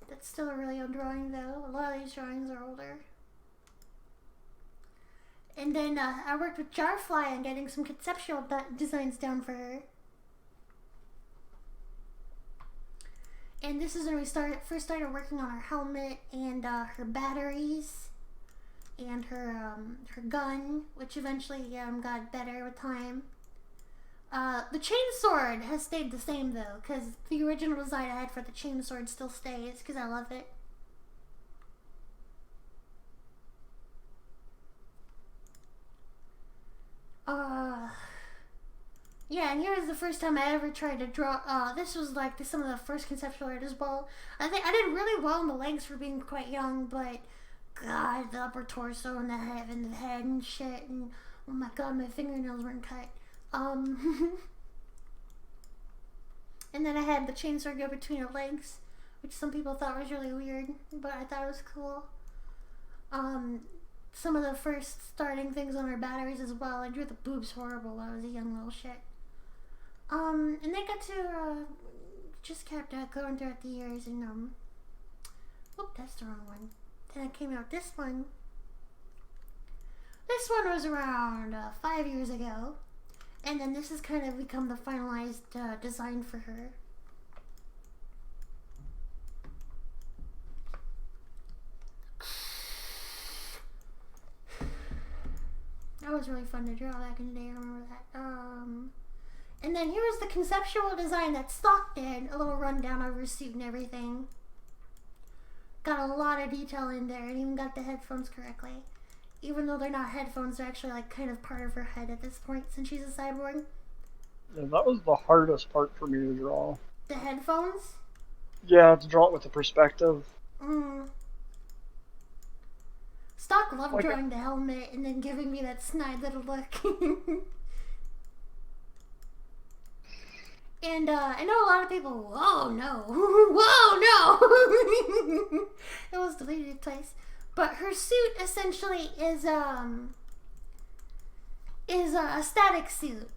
A: That's still a really old drawing, though. A lot of these drawings are older. And then I worked with Jarfly on getting some conceptual designs down for her. And this is when we first started working on her helmet and her batteries and her gun, which eventually got better with time. The chainsword has stayed the same though, because the original design I had for the chainsword still stays, because I love it. Yeah, and here was the first time I ever tried to draw. This was like some of the first conceptual art as well. I think I did really well in the legs for being quite young, but God, the upper torso and the head and shit, and oh my God, my fingernails weren't cut. And then I had the chainsaw go between her legs, which some people thought was really weird, but I thought it was cool. Some of the first starting things on her batteries as well. I drew the boobs horrible when I was a young little shit. And they got to, just kept going throughout the years, and, oh, that's the wrong one. Then I came out this one. This one was around 5 years ago. And then this has kind of become the finalized design for her. That was really fun to draw back in the day, I remember that. And then here was the conceptual design that Stock did, a little rundown of her suit and everything. Got a lot of detail in there, and even got the headphones correctly. Even though they're not headphones, they're actually like kind of part of her head at this point, since she's a cyborg.
B: Yeah, that was the hardest part for me to draw.
A: The headphones?
B: Yeah, to draw it with the perspective.
A: Stock loved drawing the helmet and then giving me that snide little look. And I know a lot of people, whoa, no. Whoa, no. It was deleted twice. But her suit essentially is a static suit.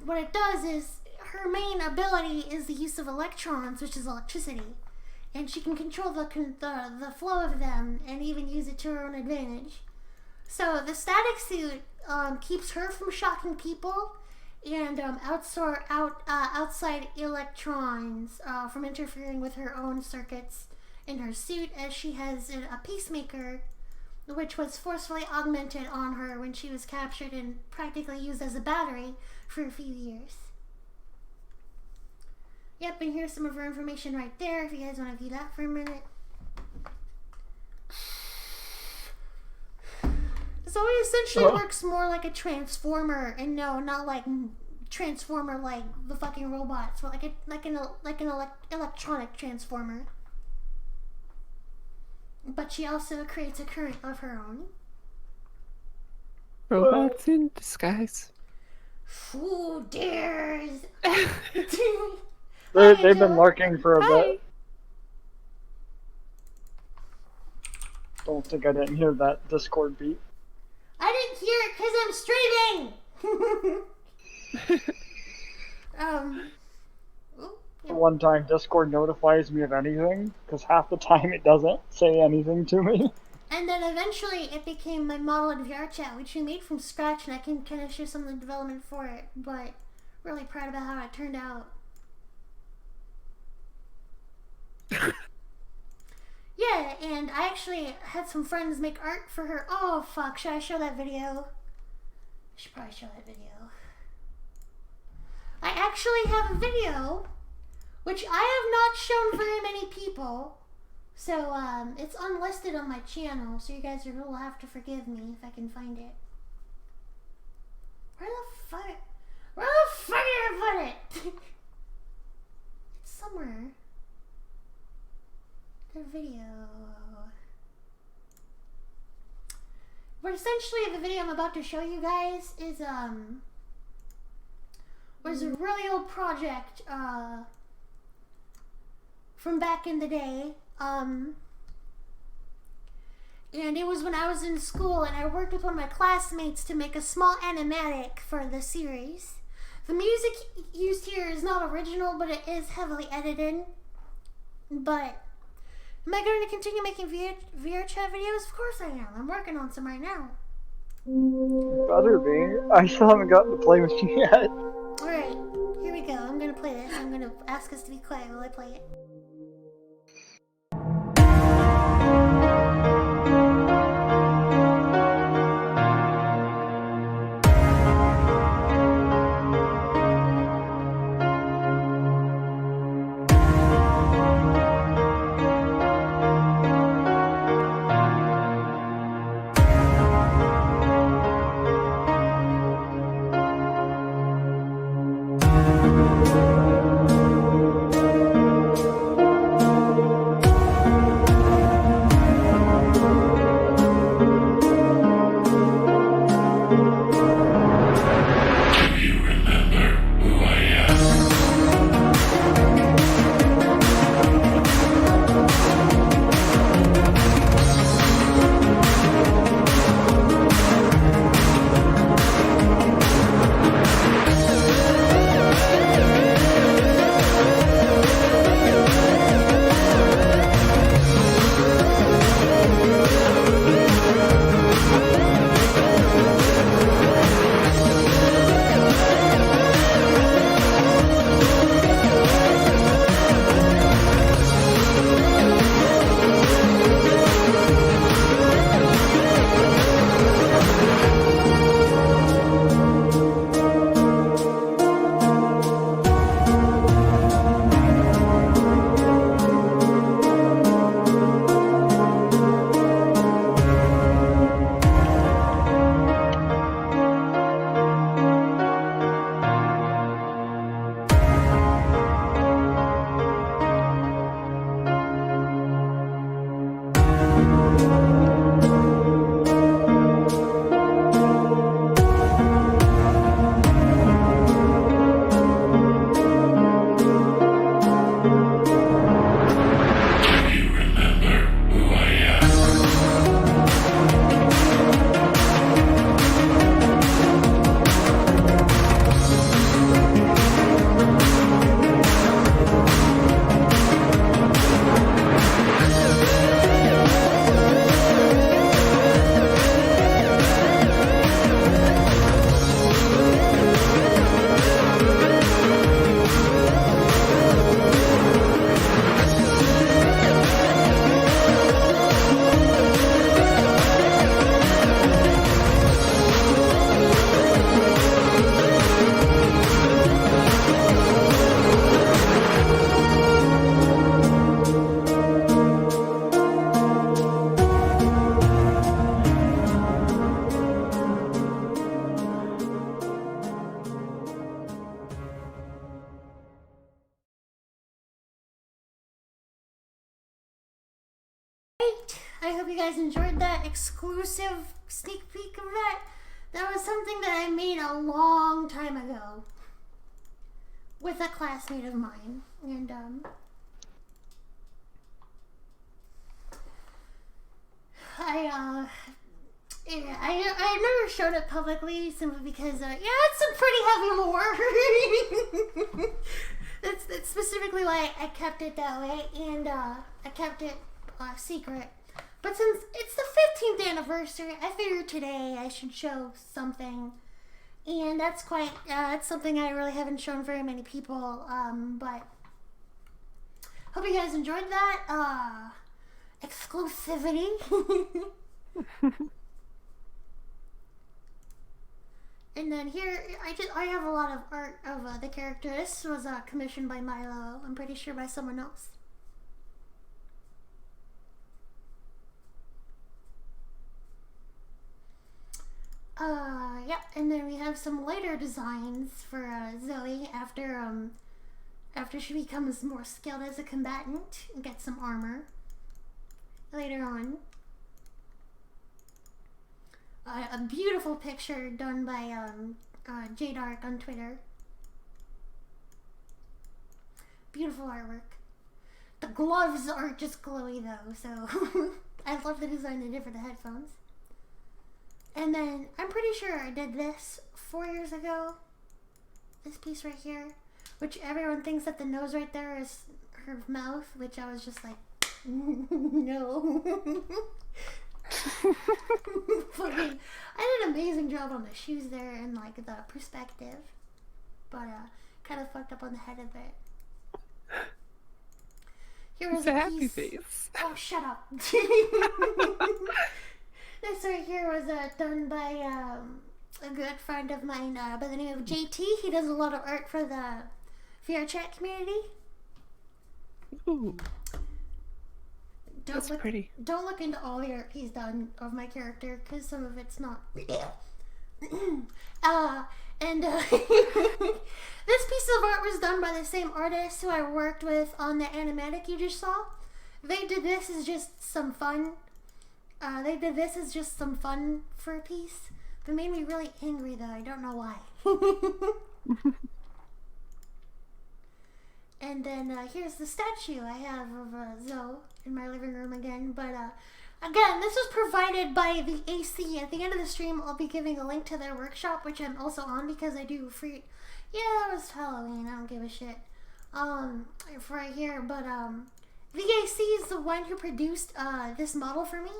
A: What it does is her main ability is the use of electrons, which is electricity, and she can control the flow of them and even use it to her own advantage. So the static suit keeps her from shocking people and outside electrons from interfering with her own circuits in her suit, as she has a pacemaker which was forcefully augmented on her when she was captured and practically used as a battery for a few years. Yep, and here's some of her information right there if you guys want to view that for a minute. So it essentially works more like a transformer, and no, not like transformer like the fucking robots, but like an electronic transformer. But she also creates a current of her own.
C: Robots in disguise.
A: Ooh, dears.
B: They've been lurking for a bit. Don't think I didn't hear that Discord beat.
A: I didn't hear it because I'm streaming.
B: One time Discord notifies me of anything, because half the time it doesn't say anything to me.
A: And then eventually it became my model in VR chat, which we made from scratch, and I can kind of show some of the development for it, but really proud about how it turned out. Yeah, and I actually had some friends make art for her. Oh fuck, should I show that video? I should probably show that video. I actually have a video which I have not shown very many people, so it's unlisted on my channel, so you guys will have to forgive me if I can find it. Where the fuck did I put it? It's somewhere. their video. But essentially, the video I'm about to show you guys is was a really old project from back in the day. And it was when I was in school, and I worked with one of my classmates to make a small animatic for the series. The music used here is not original, but it is heavily edited. But am I going to continue making VR chat videos? Of course I am. I'm working on some right now.
B: Better be. I still haven't gotten to play with you yet.
A: Alright, here we go. I'm going to play this. I'm going to ask us to be quiet while I play it. I hope you guys enjoyed that exclusive sneak peek of that. That was something that I made a long time ago with a classmate of mine, and I never showed it publicly simply because yeah, it's a pretty heavy lore. That's specifically why I kept it that way, and I kept it secret. But since it's the 15th anniversary, I figured today I should show something. And that's quite, that's something I really haven't shown very many people, but hope you guys enjoyed that, exclusivity. And then here, I have a lot of art of the character. This was commissioned by Milo, I'm pretty sure by someone else. Yeah, and then we have some later designs for Zoe after she becomes more skilled as a combatant and gets some armor. later on. A beautiful picture done by J-Dark on Twitter. Beautiful artwork. The gloves aren't just glowy though, so I love the design of different headphones. And then I'm pretty sure I did this 4 years ago. This piece right here, which everyone thinks that the nose right there is her mouth, which I was just like, no. Fucking, I did an amazing job on the shoes there and like the perspective, but kind of fucked up on the head a bit. Here was
C: It's a
A: a
C: happy
A: piece.
C: face.
A: Oh, shut up. This right here was done by a good friend of mine by the name of JT. He does a lot of art for the VR chat community.
C: Ooh, that's pretty.
A: Don't look into all the art he's done of my character, because some of it's not. This piece of art was done by the same artist who I worked with on the animatic you just saw. They did this as just some fun. For a piece. It made me really angry though. I don't know why. And then here's the statue I have of Zoe in my living room again. But again, this was provided by the AC. At the end of the stream, I'll be giving a link to their workshop, which I'm also on because I do free. Yeah, that was Halloween. I don't give a shit. For right here, but VAC is the one who produced this model for me,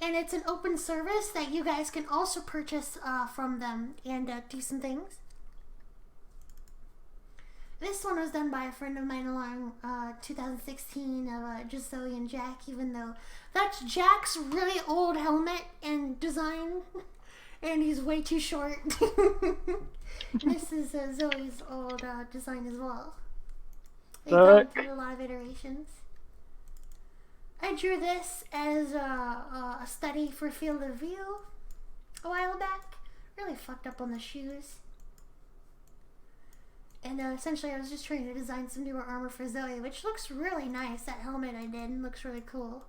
A: and it's an open service that you guys can also purchase from them and do some things. This one was done by a friend of mine along 2016 of just Zoe and Jack, even though that's Jack's really old helmet and design, and he's way too short. This is Zoe's old design as well. They've gone through a lot of iterations. I drew this as a study for Field of View a while back. Really fucked up on the shoes. And essentially I was just trying to design some newer armor for Zoe, which looks really nice. That helmet I did looks really cool.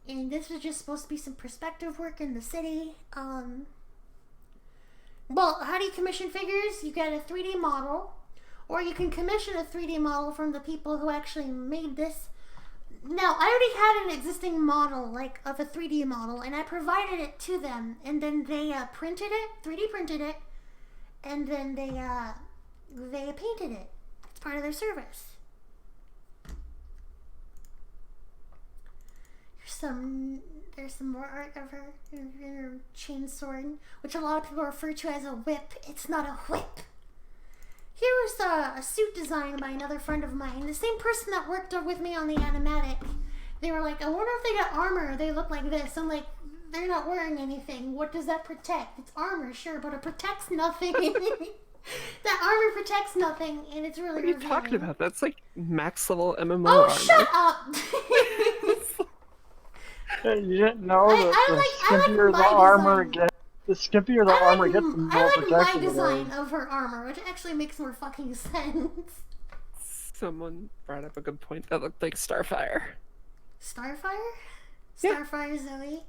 A: And this was just supposed to be some perspective work in the city. Well, how do you commission figures? You get a 3D model, or you can commission a 3D model from the people who actually made this. Now, I already had an existing model, like, of a 3D model, and I provided it to them, and then they printed it, 3D printed it, and then they painted it. It's part of their service. There's some more art of her in her chain sword, which a lot of people refer to as a whip. It's not a whip. Here was a suit design by another friend of mine, the same person that worked with me on the animatic. They were like, I wonder if they got armor. They look like this. I'm like, they're not wearing anything. What does that protect? It's armor, sure, but it protects nothing. That armor protects nothing, and it's really
C: What are you
A: revealing.
C: talking about? That's like max level MMO
A: Oh,
C: armor.
A: shut up!
B: You didn't know that the skimpier the armor gets, the skimpier the armor gets, the more
A: I like
B: protected
A: my
B: it
A: design
B: is.
A: of her armor, which actually makes more fucking sense.
C: Someone brought up a good point. That looked like Starfire.
A: Starfire?
C: Yeah.
A: Starfire Zoe?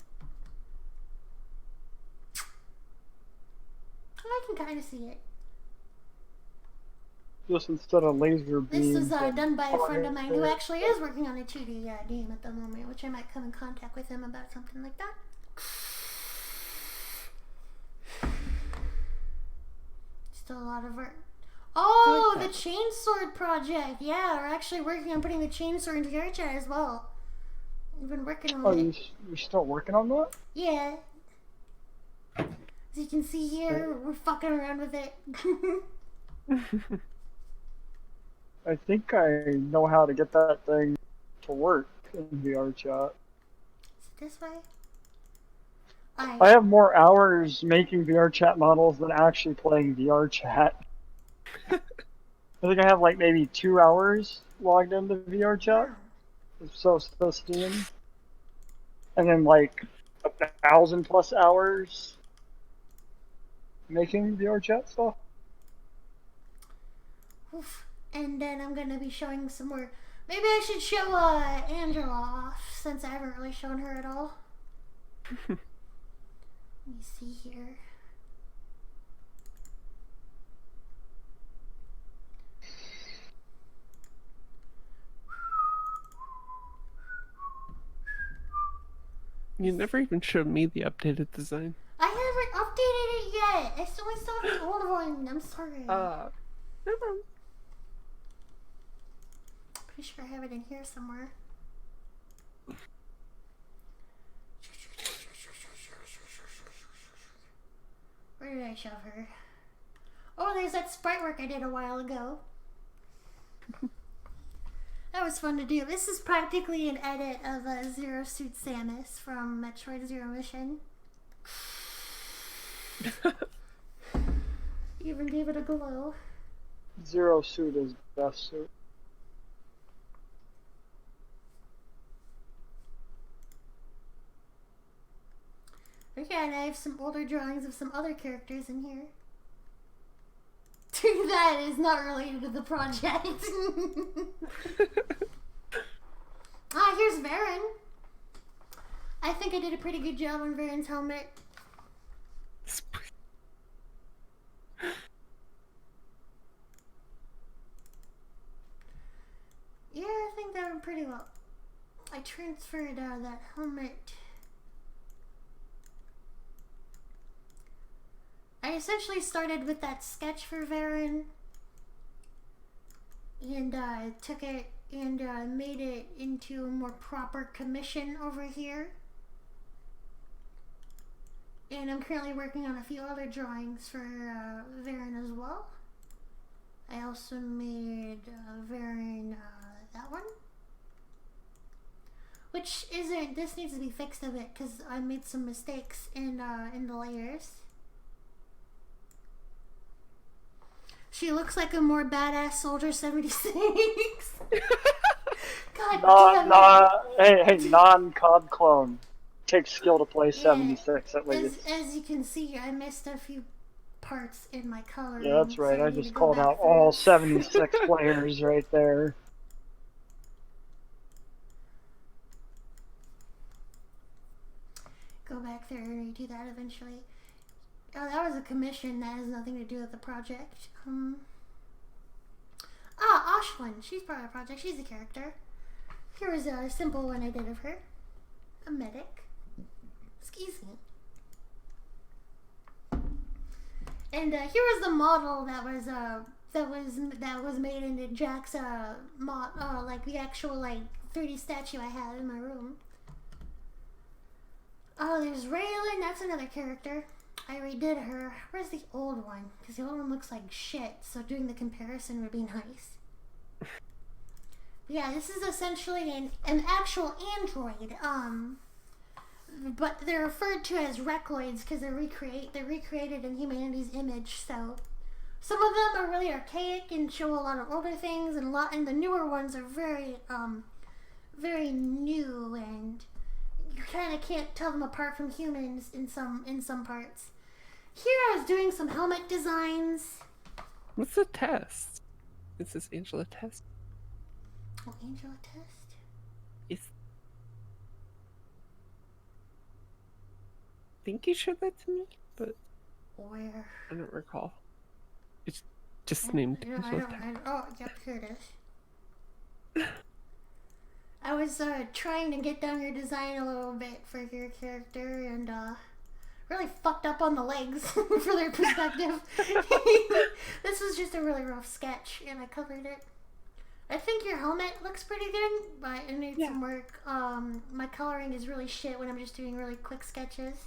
A: I can kind of see it.
B: Just instead of laser
A: This
B: beams.
A: was done by a friend of mine who
B: fire.
A: actually is working on a 2D game at the moment, which I might come in contact with him about something like that. Still a lot of art. Oh, the Chainsword project! Yeah, we're actually working on putting the Chainsword into your chat as well. We've been working on it.
B: You're still working on that?
A: Yeah. As you can see here, we're fucking around with it.
B: I think I know how to get that thing to work in VR chat.
A: Is it this way?
B: I have more hours making VR chat models than actually playing VR chat. I think I have like maybe 2 hours logged into VR chat. So Steam. And then like 1,000+ hours making VR chat stuff.
A: Oof. And then I'm gonna be showing some more Maybe I should show Angela off, since I haven't really shown her at all. Let me see here.
C: You never even showed me the updated design.
A: I haven't updated it yet. I still have the old one. I'm sorry.
C: Never mind.
A: Pretty sure I have it in here somewhere. Where did I shove her? Oh, there's that sprite work I did a while ago. That was fun to do. This is practically an edit of Zero Suit Samus from Metroid Zero Mission. Even gave it a glow.
B: Zero Suit is best suit.
A: Okay, and I have some older drawings of some other characters in here. That is not related to the project. Here's Varen. I think I did a pretty good job on Varen's helmet. Yeah, I think that went pretty well. I transferred that helmet. I essentially started with that sketch for Varen and took it and made it into a more proper commission over here. And I'm currently working on a few other drawings for Varen as well. I also made Varen that one. Which isn't, this needs to be fixed a bit because I made some mistakes in the layers. She looks like a more badass Soldier 76. God damn it.
B: Non-COD clone. Takes skill to play 76 at least.
A: As you can see, I missed a few parts in my coloring.
B: Yeah, that's right.
A: So
B: I
A: need
B: just
A: to go
B: called
A: back
B: out
A: through.
B: all 76 players right there.
A: Go back there and redo that eventually. Oh, that was a commission. That has nothing to do with the project. Ashlyn. She's part of the project. She's a character. Here was a simple one I did of her. A medic. Excuse me. And here was the model that was made into Jack's like the actual like 3D statue I had in my room. Oh, there's Raylan. That's another character. I redid her. Where's the old one? Because the old one looks like shit, so doing the comparison would be nice. Yeah, this is essentially an actual android. But they're referred to as Recloids because they're recreated in humanity's image. So some of them are really archaic and show a lot of older things, and the newer ones are very very new, and you kind of can't tell them apart from humans in some parts. Here I was doing some helmet designs.
C: What's the test? Is this Angela test?
A: Oh, Angela test?
C: Yes. I think you showed that to me, but
A: Where?
C: I don't recall. It's just named Angela test.
A: Oh, yep, here it is. I was trying to get down your design a little bit for your character, and really fucked up on the legs for their perspective. This was just a really rough sketch, and I covered it. I think your helmet looks pretty good, but it needs some work. My coloring is really shit when I'm just doing really quick sketches.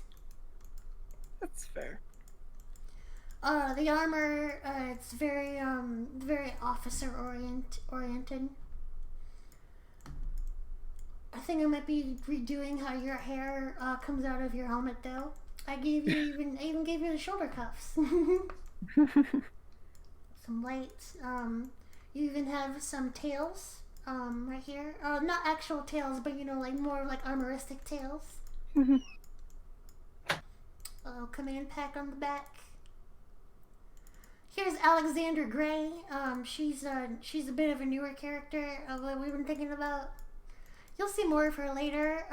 C: That's fair.
A: The armor, it's very officer oriented. I think I might be redoing how your hair comes out of your helmet, though. I even gave you the shoulder cuffs. Some lights. You even have some tails right here. Not actual tails, but you know, like more like armoristic tails. A little command pack on the back. Here's Alexander Gray. She's a bit of a newer character that we've been thinking about. You'll see more of her later.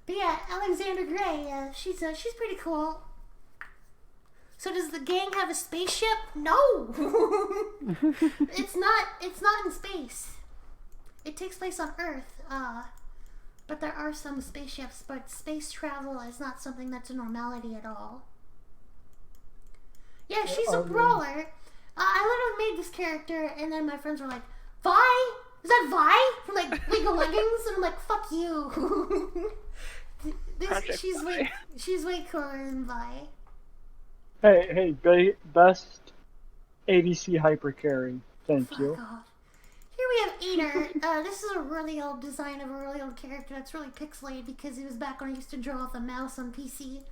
A: But yeah, Alexander Gray. She's pretty cool. So does the gang have a spaceship? No. It's not in space. It takes place on Earth. But there are some spaceships. But space travel is not something that's a normality at all. Yeah, she's a brawler. I literally made this character, and then my friends were like, "Vi? Is that Vi from like League of Legends?" And I'm like, "Fuck you." She's way cooler than Vi.
B: Hey, best ADC hyper carry. Thank you.
A: God. Here we have Ader. This is a really old design of a really old character that's really pixelated because it was back when I used to draw with a mouse on PC.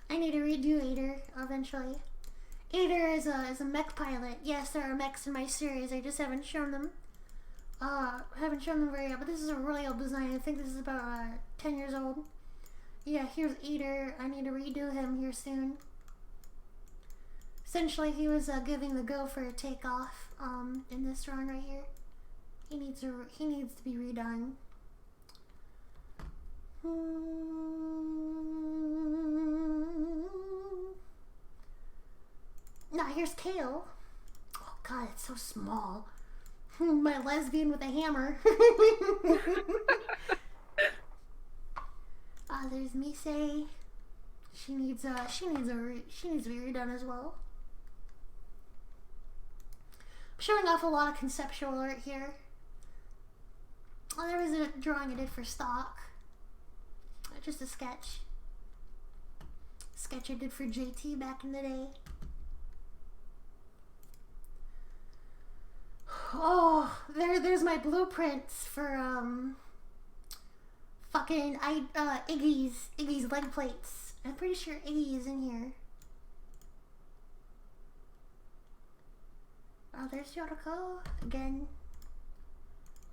A: I need to redo Ader eventually. Ader is a mech pilot. Yes, there are mechs in my series. I just haven't shown them. Haven't shown them very yet, but this is a really old design. I think this is about 10 years old. Yeah, here's Ader. I need to redo him here soon. Essentially, he was giving the go for a takeoff in this drawing right here. He needs to be redone. Now here's Kale. Oh god, it's so small. My lesbian with a hammer. There's Mise. She needs to be redone as well. I'm showing off a lot of conceptual art here. Oh, there was a drawing I did for stock. Just a sketch. Sketch I did for JT back in the day. Oh, there's my blueprints for fucking Iggy's leg plates. I'm pretty sure Iggy is in here. Oh, there's Yoriko again.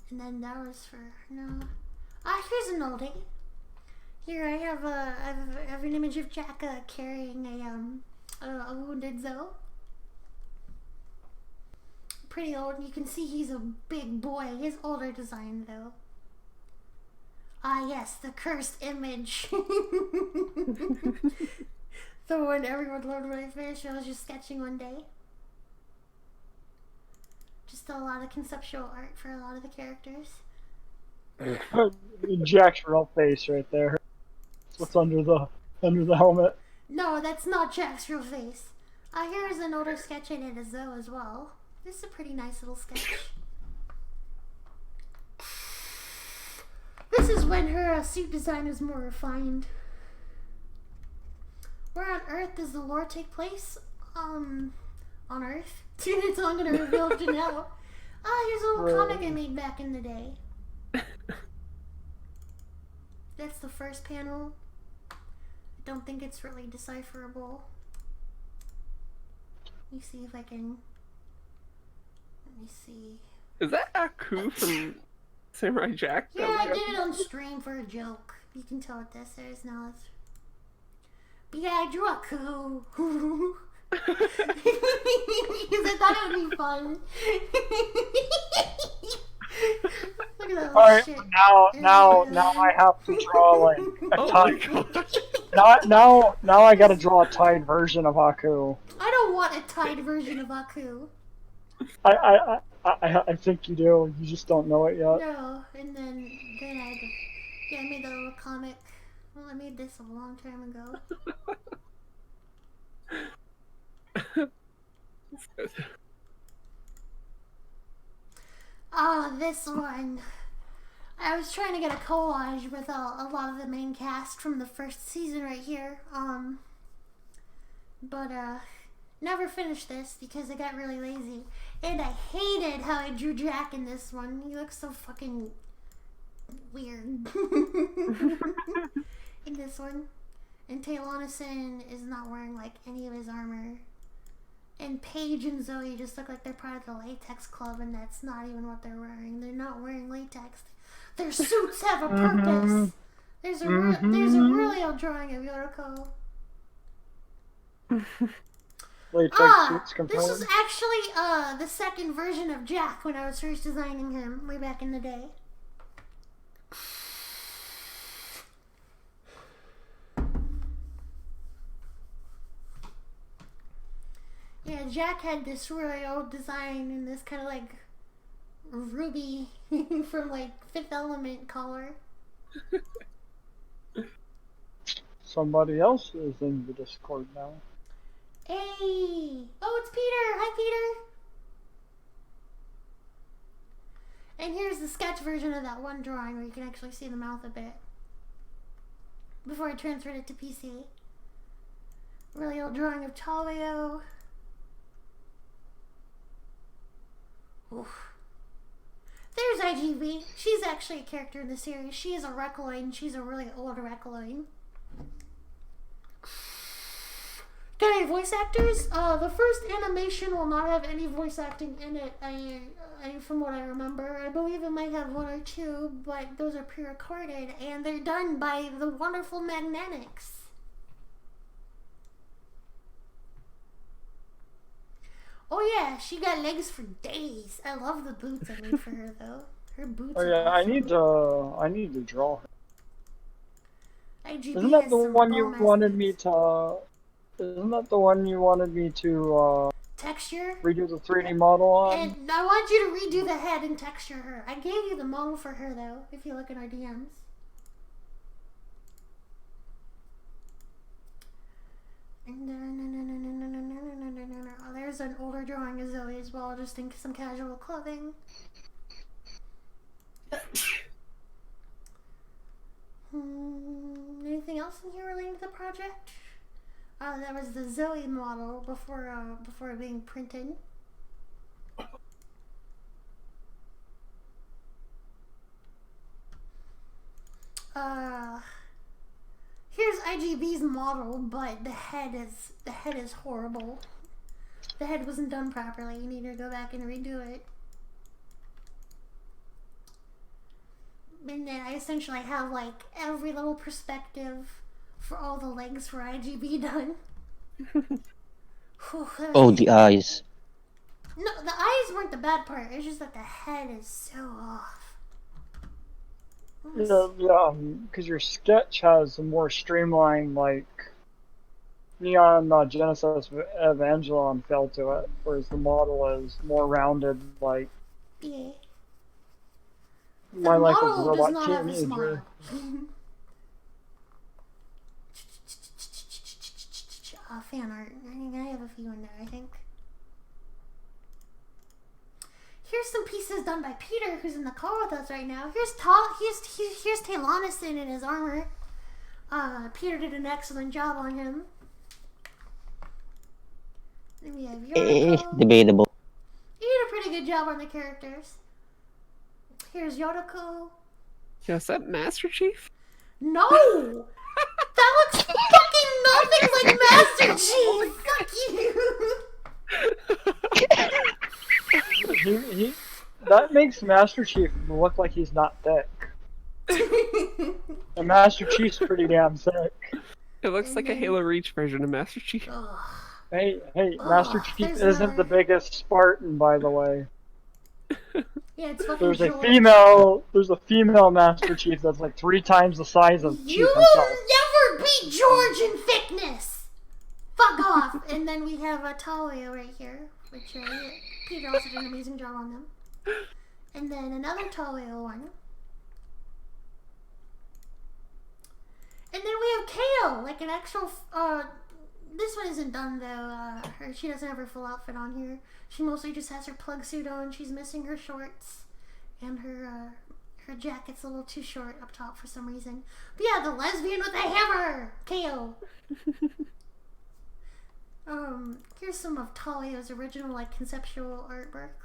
A: And then that was for no. Here's an oldie. Here I have an image of Jack carrying a wounded Zoe. Pretty old. You can see he's a big boy. His older design though. Yes, the cursed image. The one everyone loved when I finished. I was just sketching one day. Just a lot of conceptual art for a lot of the characters.
B: Jack's real face right there. That's what's under the helmet.
A: No, that's not Jack's real face. Here's an older sketch I did of Zoe as well. This is a pretty nice little sketch. This is when her suit design is more refined. Where on Earth does the lore take place? On Earth? It's not gonna reveal it now. Here's a little comic I made back in the day. That's the first panel. I don't think it's really decipherable. Let me see if I can... Let me see.
C: Is that Aku from Samurai Jack?
A: Yeah, I did it on stream for a joke. You can tell what this is now. But yeah, I drew Aku. Because I thought it would be fun. Look at that.
B: Alright,
A: shit.
B: now I have to draw like a tied. Now I gotta draw a tied version of Aku.
A: I don't want a tied version of Aku.
B: I think you do. You just don't know it yet.
A: No, and then I had to, yeah, I made that little comic. Well, I made this a long time ago. This one. I was trying to get a collage with a lot of the main cast from the first season right here. But never finished this because I got really lazy. And I hated how I drew Jack in this one. He looks so fucking weird in this one. And Taylonison is not wearing like any of his armor. And Paige and Zoe just look like they're part of the latex club, and that's not even what they're wearing. They're not wearing latex. Their suits have a purpose. There's a really old drawing of Yoriko.
B: latex suits
A: this is
B: component.
A: actually the second version of Jack when I was first designing him way back in the day. Yeah, Jack had this really old design in this kind of like ruby from like Fifth Element color.
B: Somebody else is in the Discord now.
A: Hey! Oh, it's Peter! Hi, Peter! And here's the sketch version of that one drawing where you can actually see the mouth a bit. Before I transferred it to PC. Really old drawing of Talio. Oof. There's IGV. She's actually a character in the series. She is a Recoloid. She's a really old Recoloid. Got any voice actors? The first animation will not have any voice acting in it. From what I remember, I believe it might have one or two, but those are pre-recorded, and they're done by the wonderful Animatics. Oh yeah, she got legs for days. I love the boots I made for her though. Her boots.
B: Oh yeah,
A: are awesome.
B: I need to draw her.
A: IGB
B: Isn't that
A: has
B: the
A: some
B: one you
A: bomb-ass
B: wanted
A: boots.
B: me to? Isn't that the one you wanted me to
A: Texture?
B: redo the 3D model on?
A: And I want you to redo the head and texture her. I gave you the model for her though, if you look at our DMs. Oh, there's an older drawing of Zoe as well, just in some casual clothing. Anything else in here relating to the project? That was the Zoe model before being printed. Here's IGB's model, but the head is horrible. The head wasn't done properly. You need to go back and redo it. And then I essentially have like every little perspective for all the legs for IGB done.
D: Oh, the eyes.
A: No, the eyes weren't the bad part. It's just that the head is so off.
B: Yeah, because your sketch has a more streamlined, like, Neon Genesis Evangelion feel to it, whereas the model is more rounded, like,
A: Yeah.
B: My
A: The
B: Life as a
A: model does
B: Robot
A: not have a
B: Teenager.
A: smile. Fan art. I have a few in there, I think. Here's some pieces done by Peter, who's in the call with us right now. Here's Taylonison in his armor. Peter did an excellent job on him. Then we have Yodoko.
D: Debatable.
A: He did a pretty good job on the characters. Here's Yodoko.
C: Yeah, is that Master Chief?
A: No! That looks fucking nothing like Master Chief! Fuck you!
B: That makes Master Chief look like he's not thick. And Master Chief's pretty damn thick.
C: It looks like a Halo Reach version of Master Chief.
B: Hey, Master Chief
A: there's
B: isn't
A: another.
B: the biggest Spartan, by the way.
A: Yeah, it's fucking
B: There's a
A: George.
B: female Master Chief that's like 3 times the size of Chief
A: You
B: himself.
A: will never beat George in thickness! Fuck off! And then we have Talia right here, which Peter also did an amazing job on them. And then another Talia one. And then we have Kao, like an actual, this one isn't done though, she doesn't have her full outfit on here. She mostly just has her plug suit on, she's missing her shorts, and her jacket's a little too short up top for some reason. But yeah, the lesbian with a hammer! Kao! Here's some of Talio's original, like, conceptual artwork.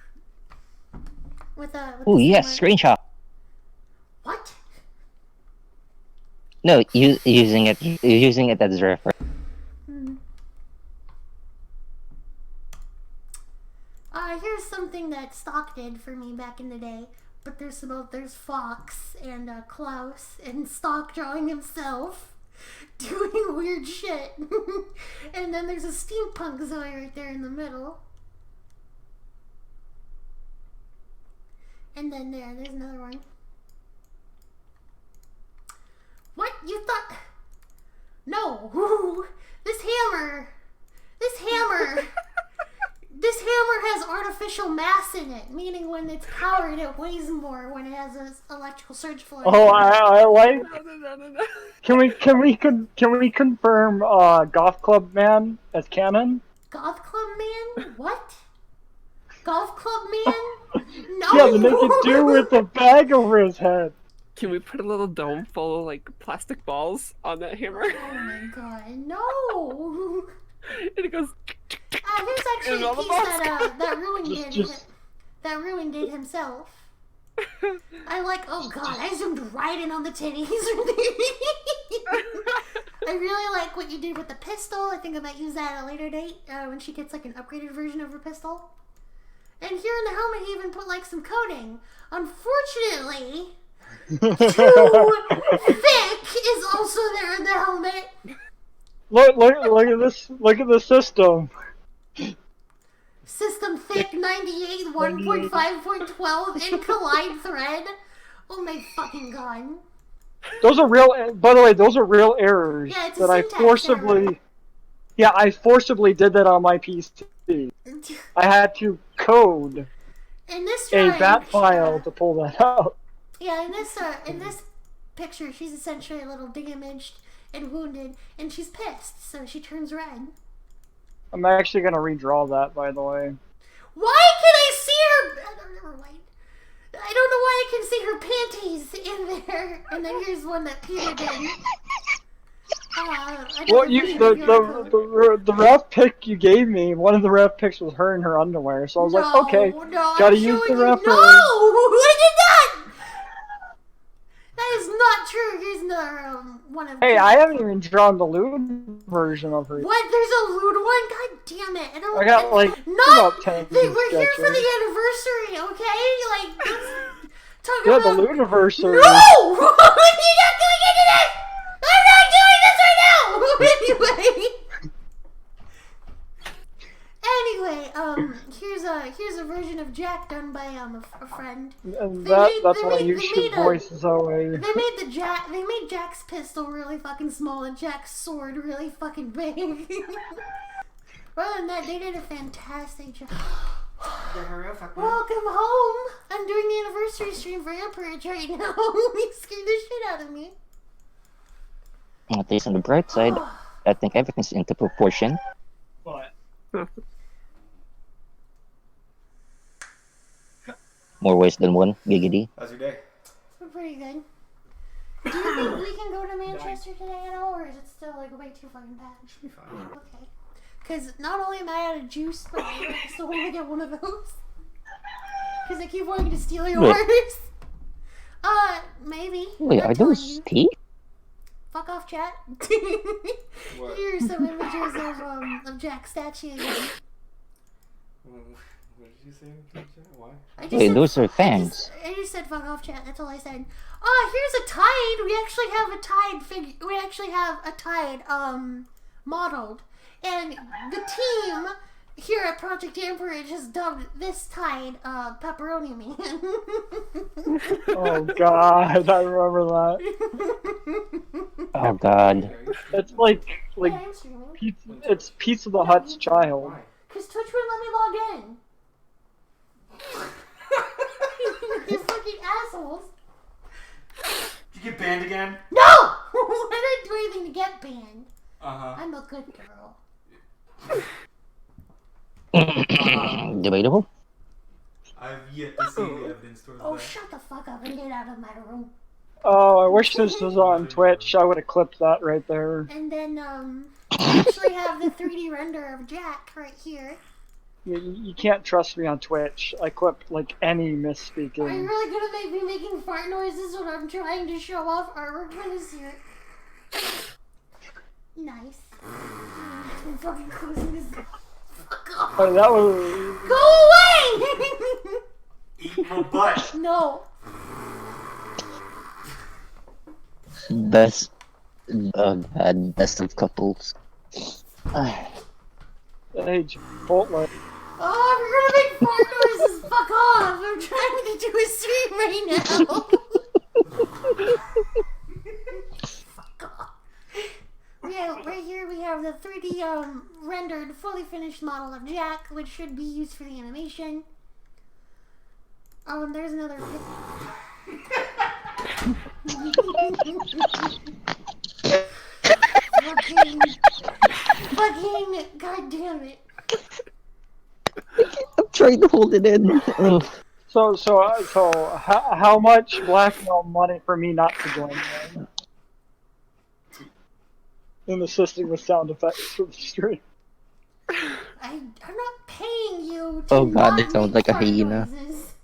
D: Oh yes, screenshot.
A: What?
D: No, using it as reference.
A: Here's something that Stock did for me back in the day. But there's Fox and Klaus and Stock drawing himself. doing weird shit. And then there's a steampunk Zoe right there in the middle. And then there's another one. What? You thought... No. This hammer... This hammer has artificial mass in it, meaning when it's powered, it weighs more when it has an electrical surge flow.
B: Oh, I like.
C: No.
B: Can we confirm Golf Club Man as canon?
A: Golf Club Man? What? Golf Club Man? No.
B: Yeah, the naked dude with the bag over his head.
C: Can we put a little dome full of like plastic balls on that hammer?
A: Oh my god, no.
C: And it goes.
A: Here's actually a piece that Ruin did himself. I like, oh god, I zoomed right in on the titties. I really like what you did with the pistol. I think I might use that at a later date when she gets like an upgraded version of her pistol. And here in the helmet he even put like some coating. Unfortunately, too thick is also there in the helmet.
B: Look at this! Look at the system.
A: System thick 98 1.5.12 in collide thread. Oh my fucking god.
B: Those are real. By the way, those are real errors
A: Yeah, it's a
B: that I
A: syntax
B: forcibly.
A: error.
B: Yeah, I forcibly did that on my PC. I had to code
A: In this
B: a
A: drawing,
B: bat file to pull that out.
A: Yeah, in this picture, she's essentially a little damaged and wounded, and she's pissed, so she turns red.
B: I'm actually gonna redraw that, by the way.
A: Why can I see her? Never mind. I don't know why I can see her panties in there. And then here's one that Peter did.
B: Well, the ref pic you gave me, one of the ref pics was her in her underwear, so I was like, okay, gotta use the reference.
A: No, I did not. That is not true. Here's another one of.
B: Hey, I haven't even drawn the lewd version of her.
A: What? There's a lewd one? God damn it!
B: I got like about 10
A: We're here for
B: sketches.
A: the anniversary, okay? Like, let's talk
B: Yeah,
A: about
B: the ludiversary.
A: No! You're not going into this! I'm not doing this right now! Anyway, here's a version of Jack done by a friend.
B: And that's why you should voice Zoe.
A: They made Jack's pistol really fucking small and Jack's sword really fucking big. Other than that, they did a fantastic job. Welcome home! I'm doing the anniversary stream for Amperage right now. You scared the shit out of me.
D: At least on the bright side, I think everything's into proportion.
B: What?
D: More ways than one, giggity.
E: How's your day?
A: We're pretty good. Do you think we can go to Manchester today at all, or is it still like way too fucking bad?
E: Should be fine.
A: Okay. Because not only am I out of juice, but I still want to get one of those. Because I keep wanting to steal yours. Maybe.
D: Wait, are those teeth?
A: Fuck off, chat.
E: What?
A: Here's some images of Jack's statue again.
E: What did you say? Why?
D: Wait, those are fangs.
A: I just said fuck off, chat. That's all I said. Here's a tide. We actually have a tide figure. We actually have a tide modeled, and the team here at Project Amperage has dubbed this tide Pepperoni Man.
B: Oh god, I remember that.
D: Oh god.
B: It's like
A: Yeah, I'm streaming.
B: it's Pizza the Hut's child.
E: Why?
A: Because Twitch wouldn't let me log in. You fucking assholes.
E: Did you get banned again?
A: No! I didn't do anything to get banned.
E: Uh-huh.
A: I'm a good girl.
D: Debatable.
E: I've yet to see the evidence towards
A: Oh,
E: that.
A: shut the fuck up and get out of my room.
B: Oh, I wish this was on Twitch. I would have clipped that right there.
A: And then, I actually have the 3D render of Jack right here.
B: You can't trust me on Twitch. I clip like any
A: Are you
B: misspeaking.
A: really gonna make me making fart noises when I'm trying to show off artwork for this year? Nice. I'm fucking closing this. Fuck off.
B: Oh, that was.
A: Go away!
E: Eat my butt!
A: No.
D: Best Oh god, best of couples.
B: Hey, Chipotle.
A: Oh, if you're gonna make fart noises, fuck off! I'm trying to do a stream right now. Fuck off. Yeah, right here we have the 3D rendered, fully finished model of Jack, which should be used for the animation. There's another. fucking, god damn it.
D: I'm trying to hold it in. Ugh.
B: So how much blackmail money for me not to join in? In assisting with sound effects for the stream.
A: I'm not paying you to
D: Oh god,
A: not
D: it sounds
A: make
D: like a
A: fart
D: hyena.
A: noises.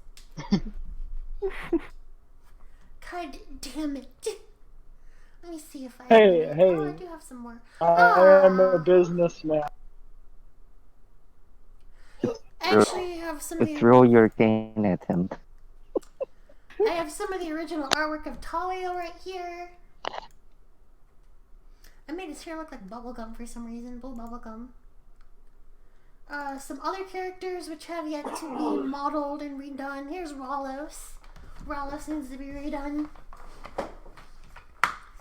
A: God damn it. Let me see if I have any.
B: Hey.
A: Oh, I do have some more.
B: I am a businessman.
A: Actually, I have some of the
D: Throw your cane at him.
A: I have some of the original artwork of Talio right here. I made his hair look like bubblegum for some reason. Blue bubblegum. Some other characters which have yet to be modeled and redone. Here's Rollos. Rollos needs to be redone.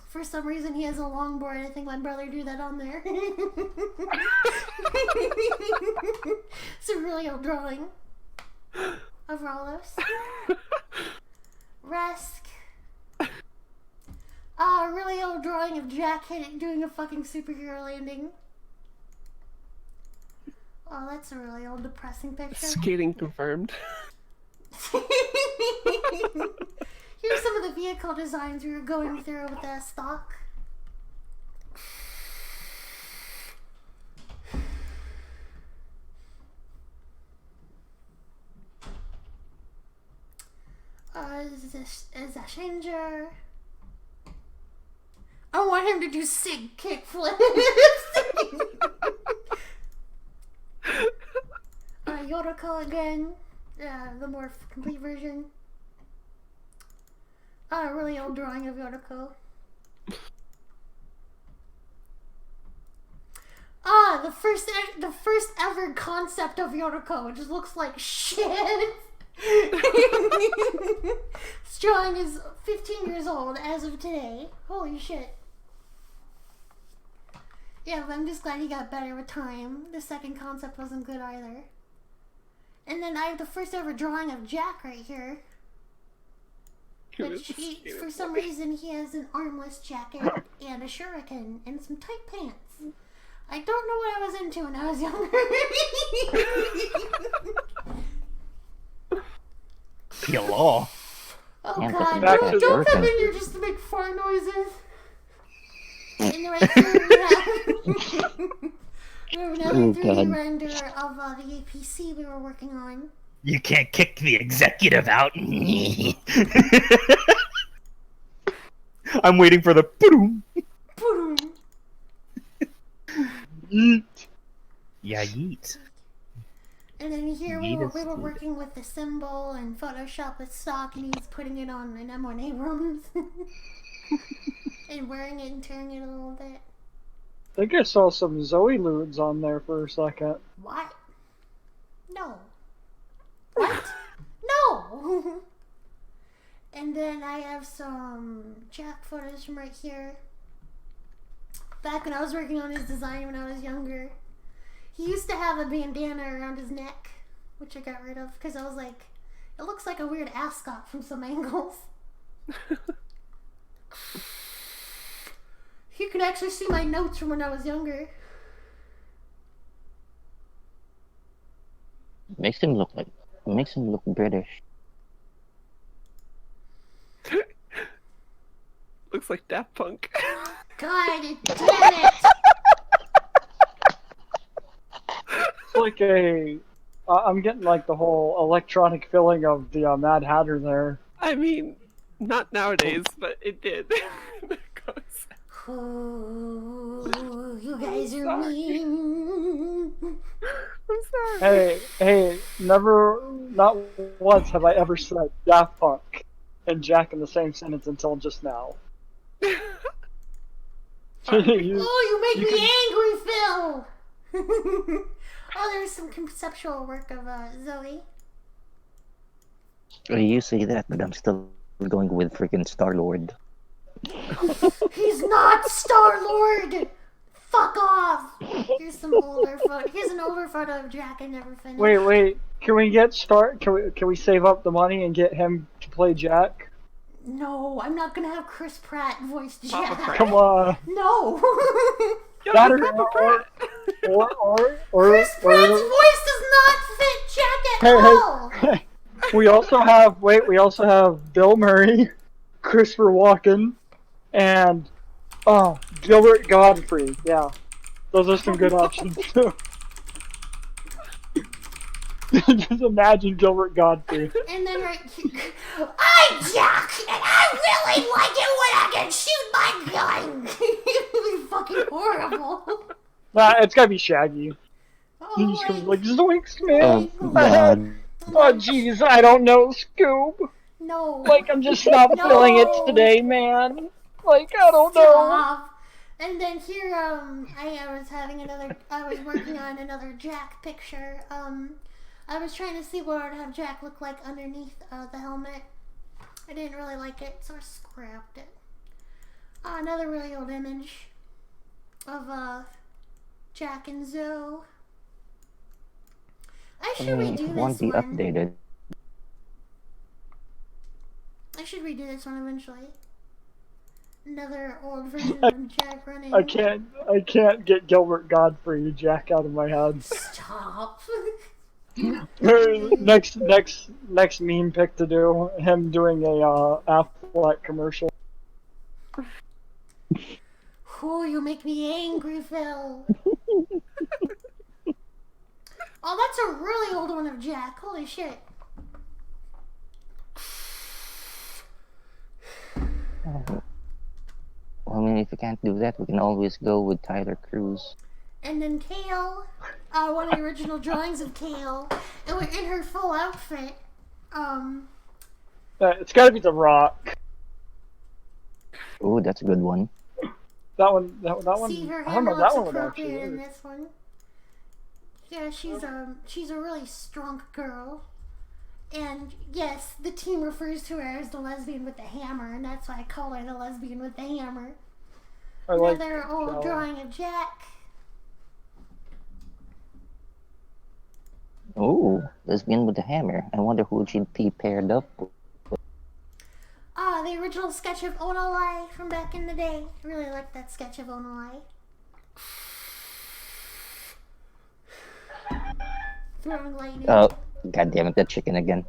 A: For some reason he has a longboard. I think my brother drew that on there. It's a really old drawing of Rollos. Resk. A really old drawing of Jack doing a fucking superhero landing. Oh, that's a really old depressing picture.
C: Skating confirmed.
A: Here's some of the vehicle designs we were going through with the stock. This is a changer. I want him to do sick kickflips. Yoriko again, the more complete version. A really old drawing of Yoriko. The first ever concept of Yoriko. It just looks like shit. This drawing is 15 years old as of today. Holy shit. Yeah, but I'm just glad he got better with time. The second concept wasn't good either. And then I have the first ever drawing of Jack right here. Which for some reason he has an armless jacket and a shuriken and some tight pants. I don't know what I was into when I was younger.
D: Hello.
A: Oh
D: Yeah,
A: god,
B: back to
A: don't
B: the-
A: come in here just to make fart noises. And right here we have another
D: Oh,
A: 3D
D: God.
A: render of the APC we were working on.
F: You can't kick the executive out. I'm waiting for the boom.
A: Boom.
B: Yeet.
F: Yeah, yeet.
A: And then here we
F: Yeet
A: were
F: is good.
A: working with the symbol and Photoshop with stock, and he's putting it on an M1 Abrams. And wearing it and tearing it a little bit.
B: I think I saw some Zoe Ludes on there for a second.
A: What? No. What? No! And then I have some Jack photos from right here. Back when I was working on his design when I was younger. He used to have a bandana around his neck, which I got rid of because I was like, it looks like a weird ascot from some angles. You can actually see my notes from when I was younger.
D: Makes him look British.
C: Looks like Daft Punk.
A: God damn it!
B: It's like I'm getting like the whole electronic feeling of the Mad Hatter there.
C: I mean, not nowadays, but it did.
A: Oh, you guys are mean.
C: I'm sorry.
B: Hey, not once have I ever said Daft Punk and Jack in the same sentence until just now.
A: Oh, you make me angry, Phil! Oh, there's some conceptual work of Zoe.
D: You say that, but I'm still going with freaking Star-Lord.
A: He's not Star-Lord! Fuck off! Here's some older photo. Here's an older photo of Jack I never finished.
B: Wait. Can we get Can we save up the money and get him to play Jack?
A: No, I'm not gonna have Chris Pratt voice Jack.
B: Come on.
A: No.
B: That or
A: Chris Pratt's voice does not fit Jack at all.
B: Hey. We also have Bill Murray, Christopher Walken, and Gilbert Godfrey. Yeah, those are some good options too. Just imagine Gilbert Godfrey.
A: And then I'm Jack, and I really like it when I can shoot my gun. It'll be fucking horrible.
B: Nah, it's gotta be Shaggy.
A: Oh,
B: He just goes like zoinks, man.
D: Oh, God.
B: Oh jeez, I don't know, Scoob.
A: No.
B: Like I'm just not feeling it today, man. Like I don't know.
A: Stop. And then here, I was working on another Jack picture. I was trying to see what I would have Jack look like underneath the helmet. I didn't really like it, so I scrapped it. Another really old image of Jack and Zoe. I should redo this
D: won't be
A: one.
D: updated.
A: I should redo this one eventually. Another old version of Jack running.
B: I can't get Gilbert Godfrey Jack out of my head.
A: Stop.
B: next meme pic to do, him doing a Affleck commercial.
A: Oh, you make me angry, Phil. Oh, that's a really old one of Jack. Holy shit.
D: Well, I mean, if you can't do that, we can always go with Tyler Cruz.
A: And then Kale, one of the original drawings of Kale, and we're in her full outfit.
B: It's gotta be The Rock.
D: Oh, that's a good one.
B: That one.
A: See, her
B: I don't
A: hammer
B: know,
A: looks
B: that one would actually
A: appropriate in
B: work.
A: this one. Yeah, she's a really strong girl. And yes, the team refers to her as the lesbian with the hammer, and that's why I call her the lesbian with the hammer. Another old drawing of Jack.
D: Oh, lesbian with the hammer. I wonder who she'd be paired up with.
A: The original sketch of Onolai from back in the day. I really like that sketch of Onolai. Throwing lightning.
D: Oh, god damn it, that chicken again.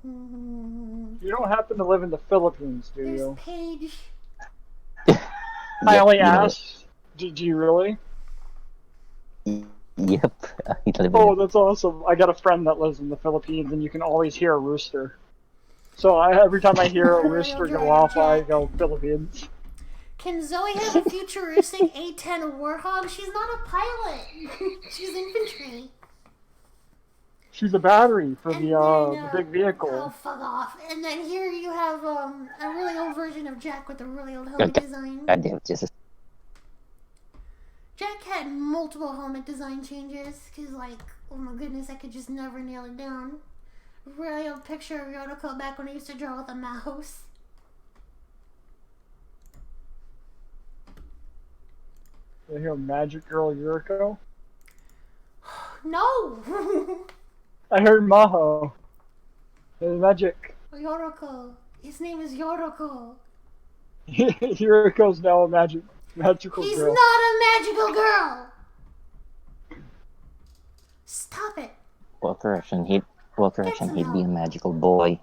B: You don't happen to live in the Philippines, do
A: There's
B: you?
A: Paige.
B: I only
D: you know.
B: asked. Do you really?
D: Yep.
B: Oh, that's awesome. I got a friend that lives in the Philippines, and you can always hear a rooster. So every time I hear a rooster go off, I go Philippines.
A: Can Zoe have a futuristic A-10 Warhog? She's not a pilot. She's infantry.
B: She's a battery for
A: And
B: the big vehicle.
A: Oh, fuck off. And then here you have a really old version of Jack with a really old helmet design.
D: God damn it, Jesus.
A: Jack had multiple helmet design changes, because, like, oh my goodness, I could just never nail it down. Really old picture of Yotoko back when I used to draw with a mouse.
B: I hear Magic Girl Yuriko.
A: No!
B: I heard Maho. There's magic.
A: Yoroko. His name is Yoroko.
B: Yuriko's now a magical
A: He's
B: girl.
A: not a magical girl! Stop it.
D: Well, correction, he'd be a magical boy.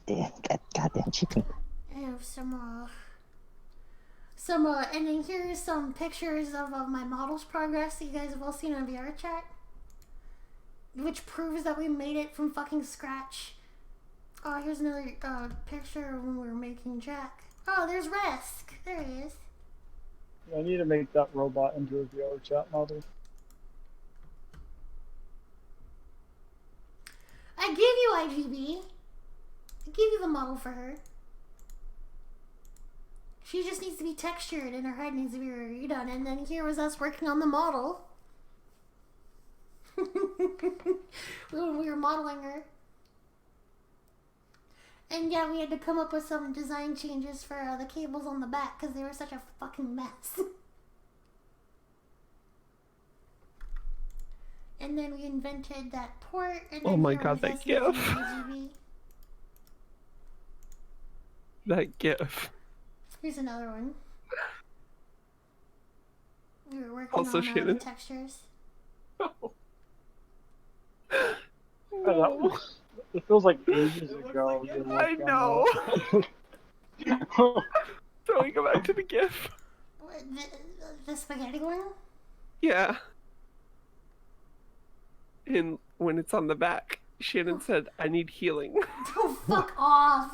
D: Damn, that goddamn chicken.
A: I have some, and then here's some pictures of my model's progress that you guys have all seen on VR chat. Which proves that we made it from fucking scratch. Oh, here's another picture of when we were making Jack. Oh, there's Resk. There he is.
B: I need to make that robot into a VR chat model.
A: I gave you IGB. I gave you the model for her. She just needs to be textured and her head needs to be redone. And then here was us working on the model. When we were modeling her. And yeah, we had to come up with some design changes for the cables on the back because they were such a fucking mess. And then we invented that port. And then
C: Oh my
A: here
C: god,
A: was
C: that
A: us using
C: gif.
A: RGB.
C: That gif.
A: Here's another one. We were working
C: Also
A: on the
C: Shannon.
A: textures.
C: Oh.
B: Oh, that was, it feels like ages ago. you
C: I
B: worked on
C: know.
B: that.
C: So we go back to the gif.
A: The spaghetti one?
C: Yeah. And when it's on the back, Shannon said, I need healing.
A: Oh, fuck off.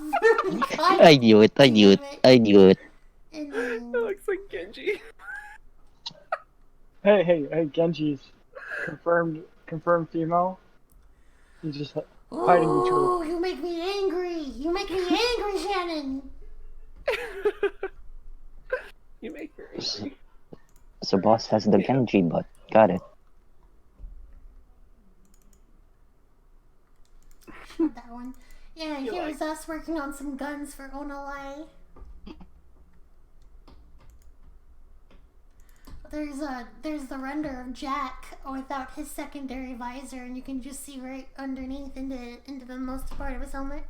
D: I knew it. I knew it. I knew it.
A: And
C: It
A: then,
C: looks like Genji.
B: Hey, Genji's confirmed female. He's just hiding the truth.
A: oh, you make me angry. You make me angry, Shannon.
C: You make her angry.
D: So boss has the Genji butt. Got it.
A: Not that one. Yeah,
C: You
A: here
C: like-
A: was us working on some guns for Onalai. There's the render of Jack without his secondary visor, and you can just see right underneath into the most part of his helmet.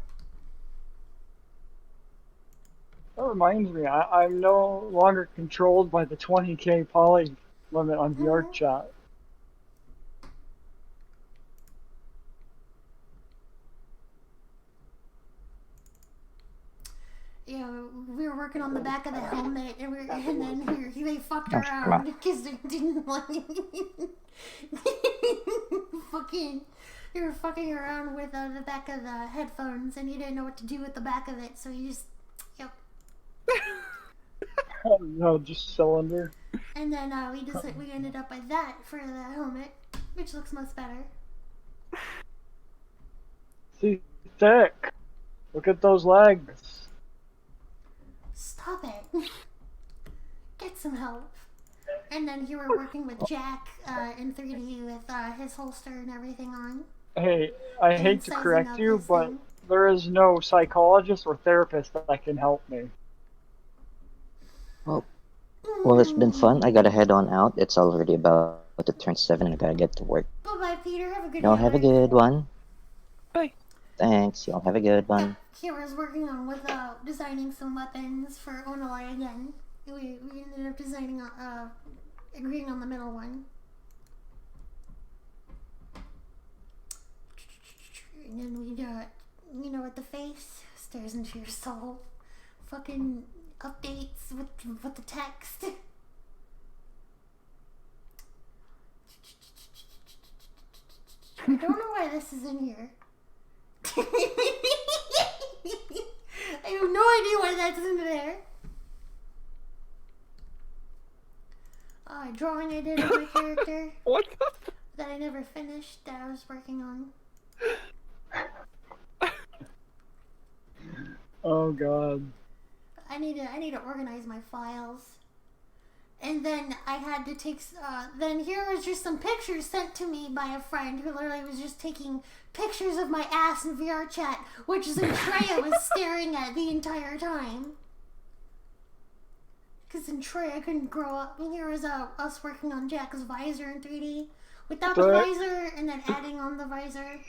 B: That reminds me, I'm no longer controlled by the 20k poly limit on VR
A: Mhm.
B: chat.
A: Yeah, we were working on the back of the helmet, and then they fucked
D: Oh,
A: around because they didn't like fucking. They were fucking around with the back of the headphones, and he didn't know what to do with the back of it, so he just, yep.
B: No, just cylinder.
A: And then we ended up with that for the helmet, which looks much better.
B: See, thick. Look at those legs.
A: Stop it. Get some help. And then here we're working with Jack in 3D with his holster and everything on.
B: Hey, I
A: And
B: hate to
A: sizing
B: correct
A: up
B: you,
A: his
B: but
A: thing.
B: there is no psychologist or therapist that can help me.
D: Well, it's been fun. I gotta head on out. It's already about to turn 7 and I gotta get to work.
A: Bye-bye, Peter. Have a good
D: Y'all
A: day.
D: have a
A: Bye.
D: good one.
C: Bye.
D: Thanks. Y'all have a good one.
A: Kira's working on designing some weapons for Onalai again. We ended up designing agreeing on the middle one. And then we with the face stares into your soul. Fucking updates with the text. I don't know why this is in here. I have no idea why that's in there. A drawing I did of my character
C: What the?
A: that I never finished that I was working on.
B: Oh god.
A: I need to organize my files. And then I had to take, then here was just some pictures sent to me by a friend who literally was just taking pictures of my ass in VR chat, which Zentreya was staring at the entire time. Because Zentreya couldn't grow up. And here was us working on Jack's visor in 3D. Without the
B: But-
A: visor, and then adding on the visor.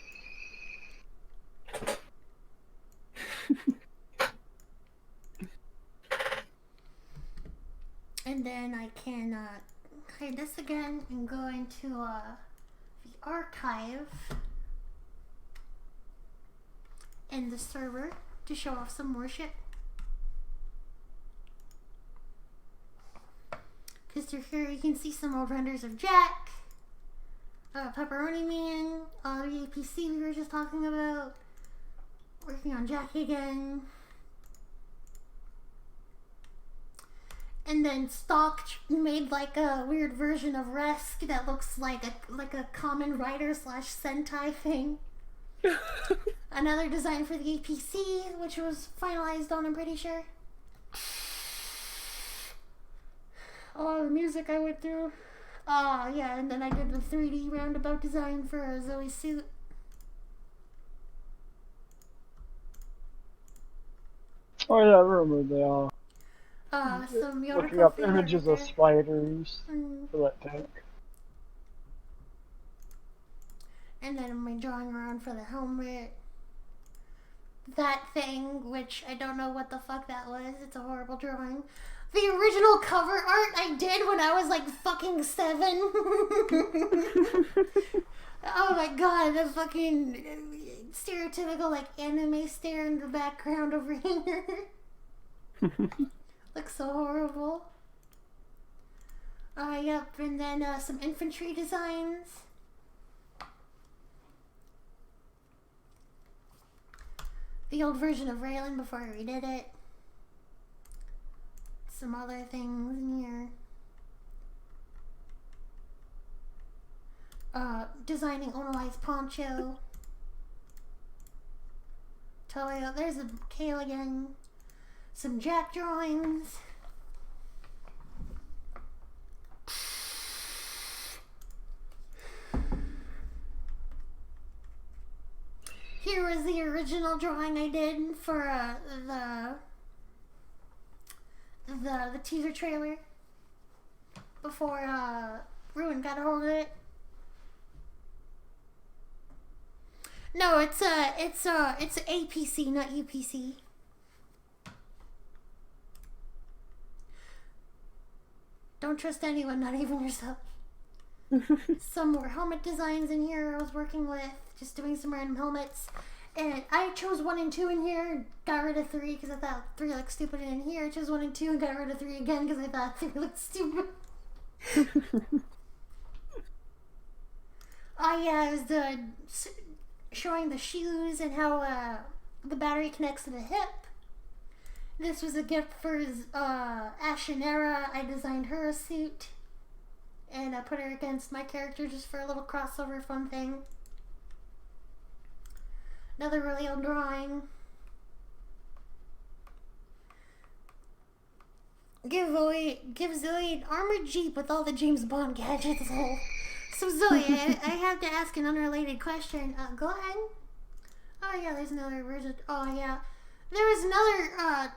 A: And then I can hide this again and go into the archive and the server to show off some more shit. Because through here you can see some old renders of Jack, Pepperoni Man, the APC we were just talking about, working on Jack again. And then Stock made like a weird version of Resk that looks like a common writer / Sentai thing. Another design for the APC, which was finalized on, I'm pretty sure. all the music I went through. Yeah, and then I did the 3D roundabout design for Zoe's suit.
B: Oh yeah, I remember they are.
A: Some
B: Looking up
A: Yoda
B: images of spiders for that tank.
A: And then my drawing around for the helmet. That thing, which I don't know what the fuck that was. It's a horrible drawing. The original cover art I did when I was like fucking 7. Oh my god, the fucking stereotypical like anime stare in the background over here. Looks so horrible. Yep, and then some infantry designs. The old version of Raylan before I redid it. Some other things in here. Designing Onalai's poncho. Toyo, there's a Kale again. Some Jack drawings. Here was the original drawing I did for the teaser trailer before Ruin got a hold of it. No, it's APC, not UPC. Don't trust anyone, not even yourself. Some more helmet designs in here I was working with, just doing some random helmets. And I chose 1 and 2 in here, got rid of 3 because I thought 3 looked stupid in here. I chose 1 and 2 and got rid of 3 again because I thought 3 looked stupid. Yeah, I was showing the shoes and how the battery connects to the hip. This was a gift for Ashenera. I designed her a suit. And I put her against my character just for a little crossover fun thing. Another really old drawing. Give Zoe an armored jeep with all the James Bond gadgets. So Zoe, I have to ask an unrelated question. Go ahead. Oh yeah, there's another version. Oh yeah, there was another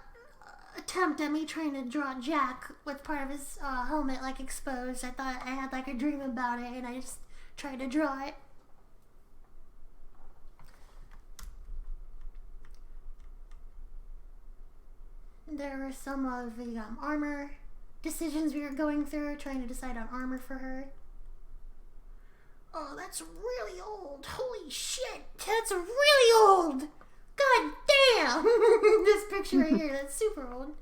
A: attempt at me trying to draw Jack with part of his helmet like exposed. I thought I had like a dream about it, and I just tried to draw it. There were some of the armor decisions we were going through, trying to decide on armor for her. Oh, that's really old. Holy shit, that's really old. God damn. This picture right here, that's super old.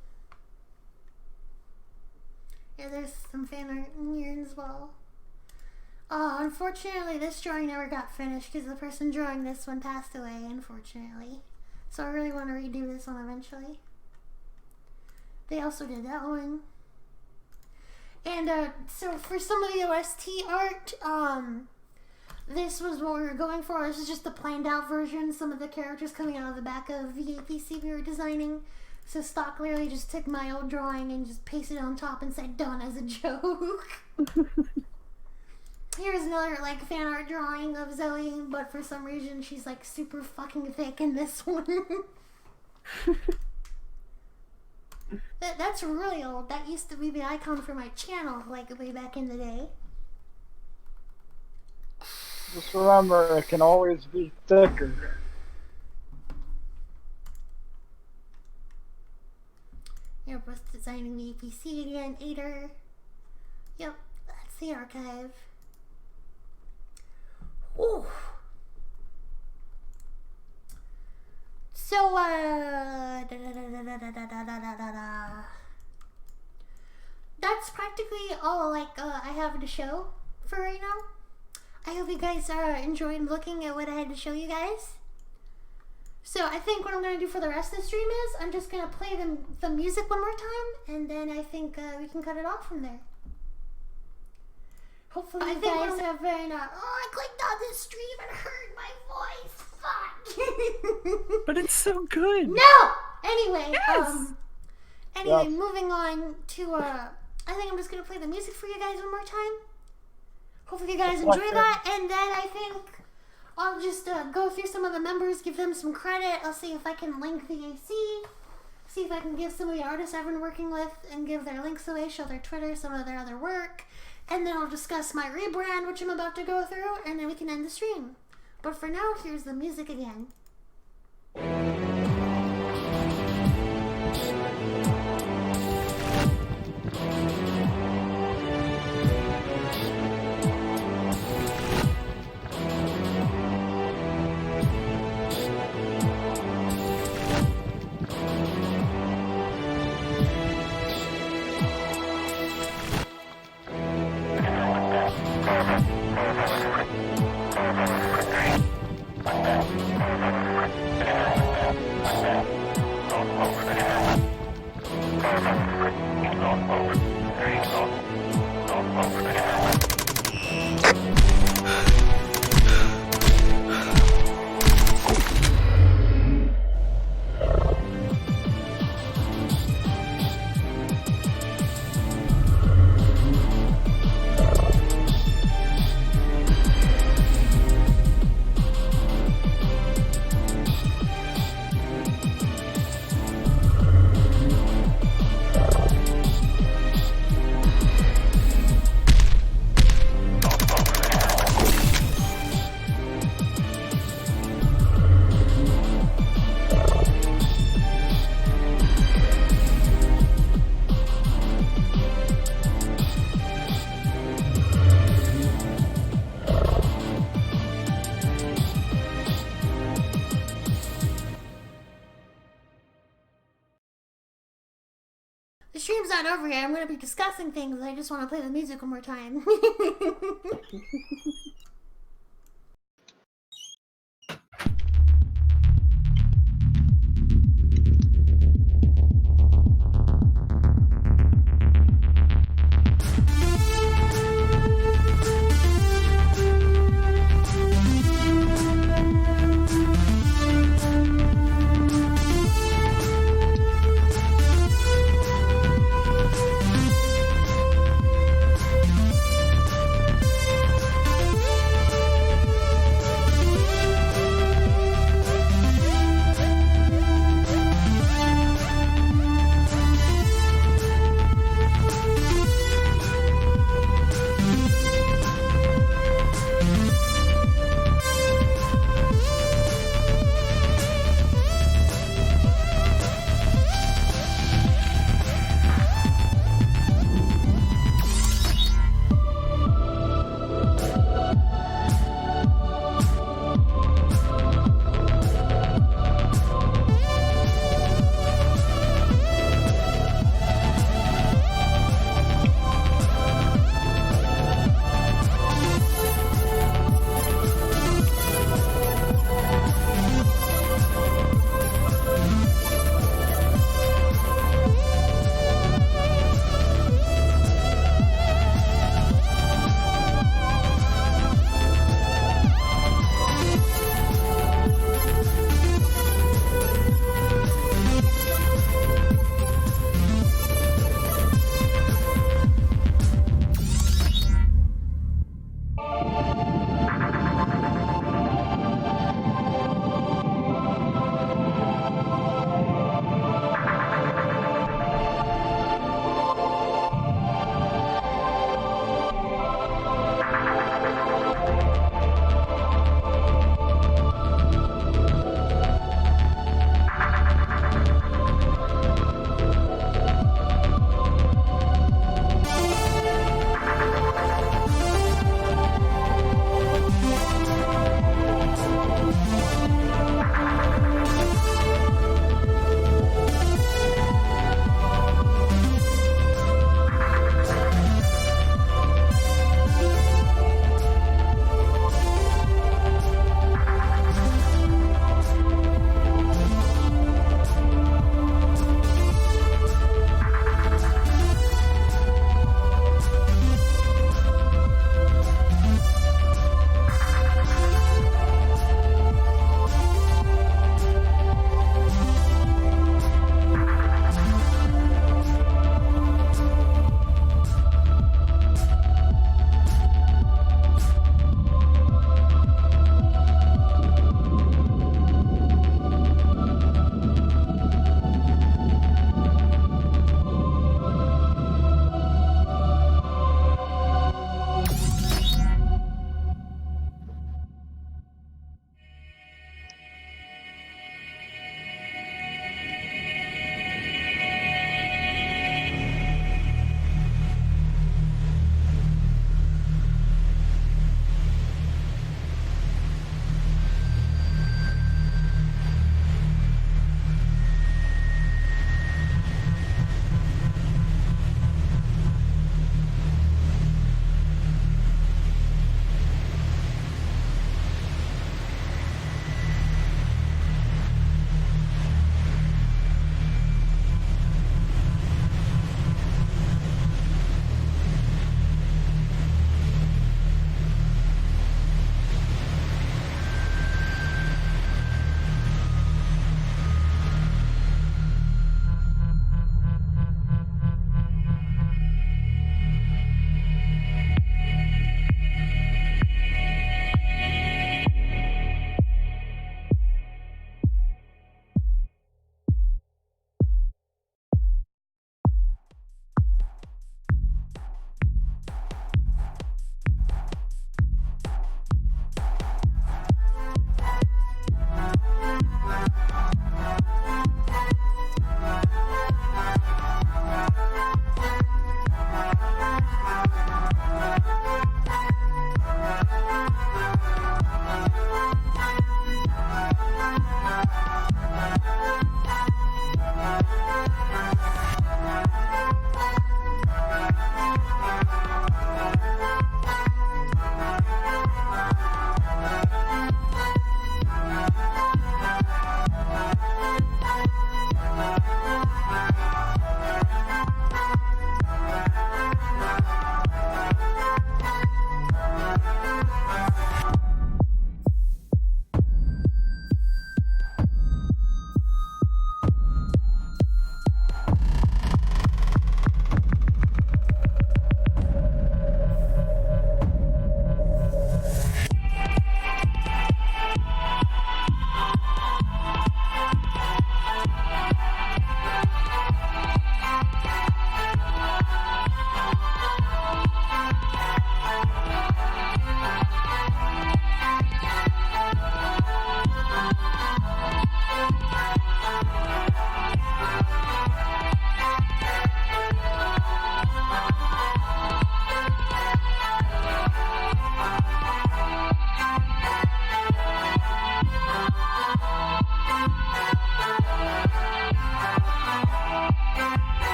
A: Yeah, there's some fan art in here as well. Oh, unfortunately, this drawing never got finished because the person drawing this one passed away, unfortunately. So I really want to redo this one eventually. They also did that one. And so for some of the OST art, this was what we were going for. This is just the planned out version. Some of the characters coming out of the back of the APC we were designing. So Stock literally just took my old drawing and just pasted it on top and said done as a joke. Here's another like fan art drawing of Zoe, but for some reason she's like super fucking thick in this one. That's really old. That used to be the icon for my channel, like way back in the day.
B: Just remember, it can always be thicker.
A: You're both designing the APC again, Ader. Yep, that's the archive. Ooh. So, that's practically all, like, I have to show for right now. I hope you guys enjoyed looking at what I had to show you guys. So, I think what I'm going to do for the rest of the stream is, I'm just going to play the music one more time, and then I think we can cut it off from there. Hopefully you guys have been, I clicked on this stream and heard my voice. Fuck.
C: But it's so good.
A: No! Anyway,
C: Yes!
A: anyway,
B: Yes.
A: moving on to, I think I'm just gonna play the music for you guys one more time. Hopefully you guys enjoy that, and then I think I'll just go through some of the members, give them some credit. I'll see if I can link the AC, see if I can give some of the artists I've been working with and give their links away, show their Twitter, some of their other work, and then I'll discuss my rebrand, which I'm about to go through, and then we can end the stream. But for now, here's the music again. The stream's not over yet. I'm going to be discussing things. I just want to play the music one more time.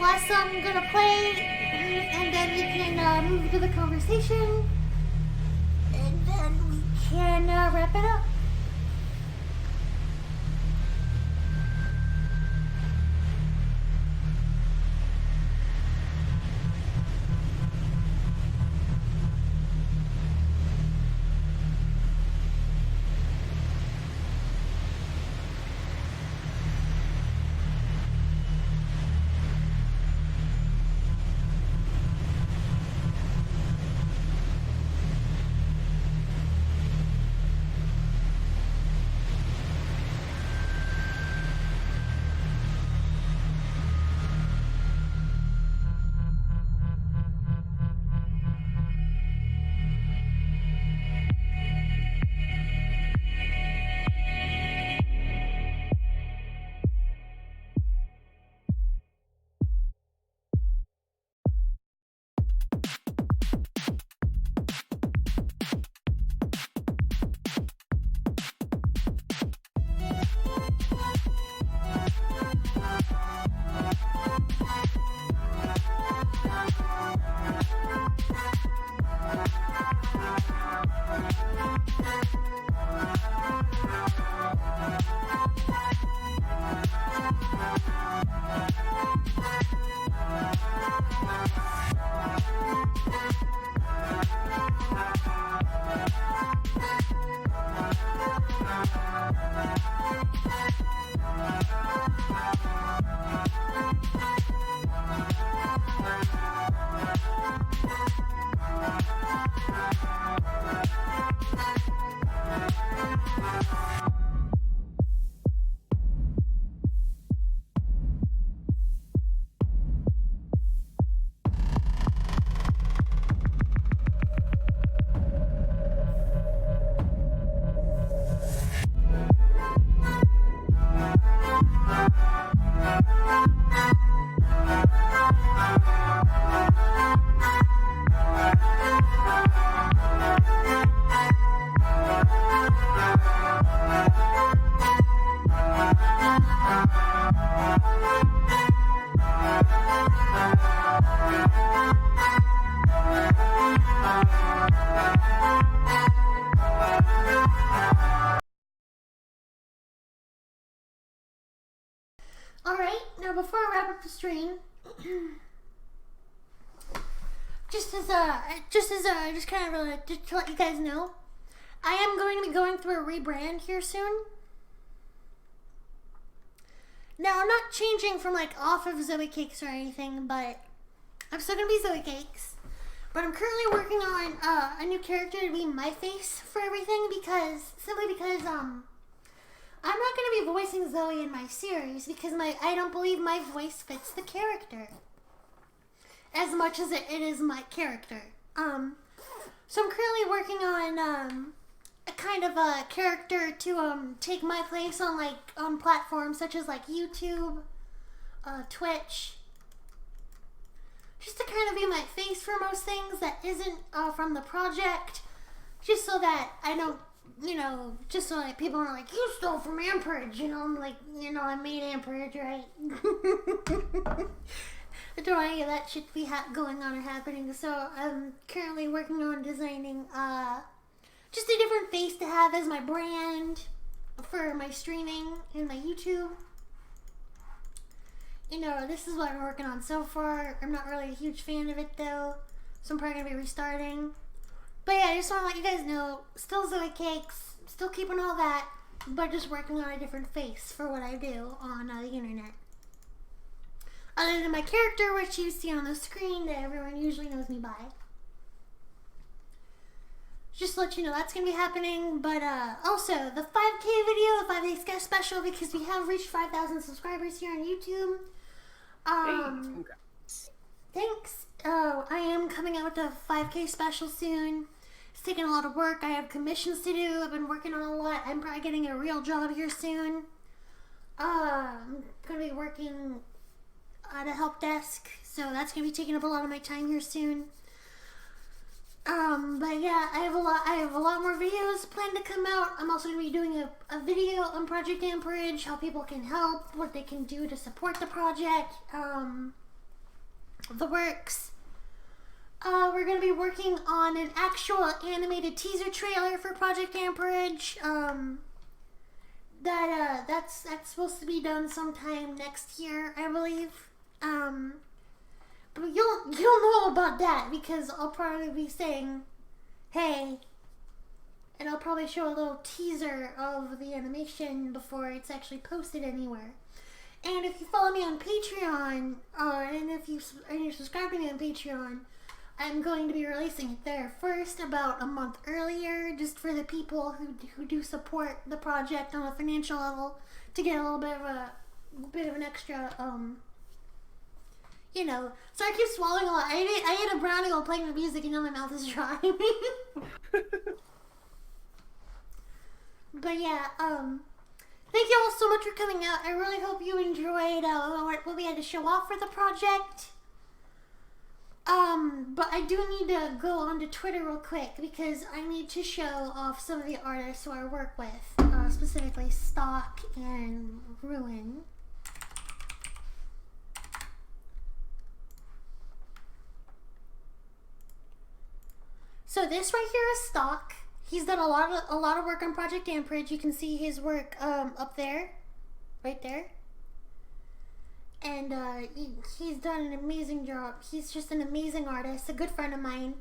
A: last song I'm gonna play, and then we can move to the conversation, and then we can wrap it up. Alright, now before I wrap up the stream, just to let you guys know, I am going to be going through a rebrand here soon. Now, I'm not changing from like off of Zoe Cakes or anything, but I'm still going to be Zoe Cakes. But I'm currently working on a new character to be my face for everything simply because I'm not going to be voicing Zoe in my series because I don't believe my voice fits the character as much as it is my character. So I'm currently working on a kind of a character to take my place on platforms such as like YouTube, Twitch, just to kind of be my face for most things that isn't from the project, just so that I don't, just so that people are like, you stole from Amperage, I'm like, I made Amperage, right? I don't want any of that shit to be going on or happening, so I'm currently working on designing just a different face to have as my brand for my streaming and my YouTube. This is what I'm working on so far. I'm not really a huge fan of it though, so I'm probably going to be restarting. But yeah, I just want to let you guys know, still Zoe Cakes, still keeping all that, but just working on a different face for what I do on the internet. Other than my character, which you see on the screen that everyone usually knows me by. Just to let you know, that's going to be happening, but also the 5K video, the 5K sketch special, because we have reached 5,000 subscribers here on YouTube. Thanks. I am coming out with a 5K special soon. It's taking a lot of work. I have commissions to do. I've been working on a lot. I'm probably getting a real job here soon. I'm going to be working at a help desk, so that's going to be taking up a lot of my time here soon. But yeah, I have a lot more videos planned to come out. I'm also going to be doing a video on Project Amperage, how people can help, what they can do to support the project. the works. We're going to be working on an actual animated teaser trailer for Project Amperage. That's supposed to be done sometime next year, I believe. But you'll know about that because I'll probably be saying, hey, and I'll probably show a little teaser of the animation before it's actually posted anywhere. And if you follow me on Patreon, and if you're subscribed to me on Patreon, I'm going to be releasing it there first, about a month earlier, just for the people who do support the project on a financial level, to get a little bit of an extra, you know. So I keep swallowing a lot. I ate a brownie while playing the music, and now my mouth is dry. But yeah, thank you all so much for coming out. I really hope you enjoyed what we had to show off for the project. But I do need to go onto Twitter real quick because I need to show off some of the artists who I work with, specifically Stock and Ruin. So this right here is Stock. He's done a lot of work on Project Amperage. You can see his work up there, right there. And he's done an amazing job. He's just an amazing artist, a good friend of mine.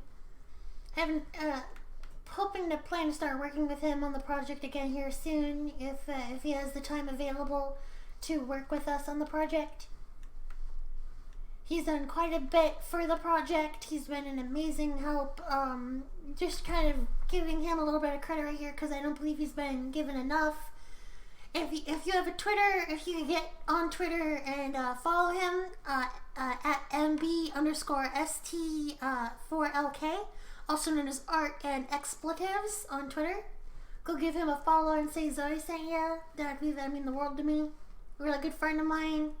A: Hoping to plan to start working with him on the project again here soon, if he has the time available to work with us on the project. He's done quite a bit for the project. He's been an amazing help. Just kind of giving him a little bit of credit right here because I don't believe he's been given enough. If you have a Twitter, if you can get on Twitter and follow him at MB_ST4LK, also known as Art and Expletives on Twitter. Go give him a follow and say Zoe sent ya. That'd mean the world to me. A really good friend of mine.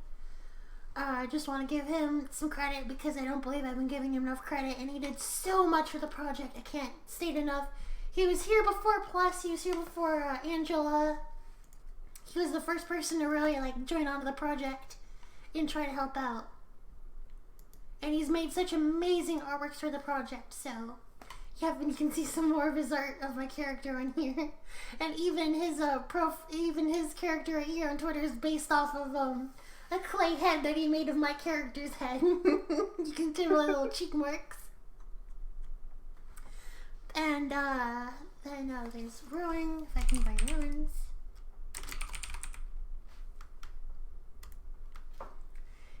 A: I just want to give him some credit because I don't believe I've been giving him enough credit, and he did so much for the project. I can't state enough. He was here before Plus. He was here before Angela. He was the first person to really join onto the project and try to help out. And he's made such amazing artworks for the project, so you can see some more of his art of my character on here. And even his character right here on Twitter is based off of a clay head that he made of my character's head. You can see my little cheek marks. And then there's Ruin, if I can find Ruins.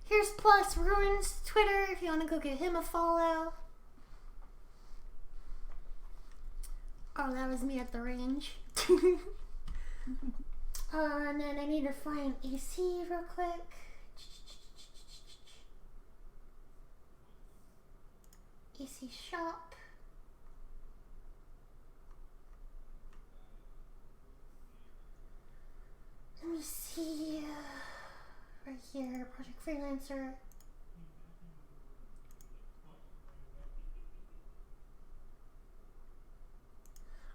A: Here's Plus Ruins Twitter if you want to go give him a follow. Oh, that was me at the range. And then I need to find AC real quick. AC shop. Let me see. Right here, Project Freelancer.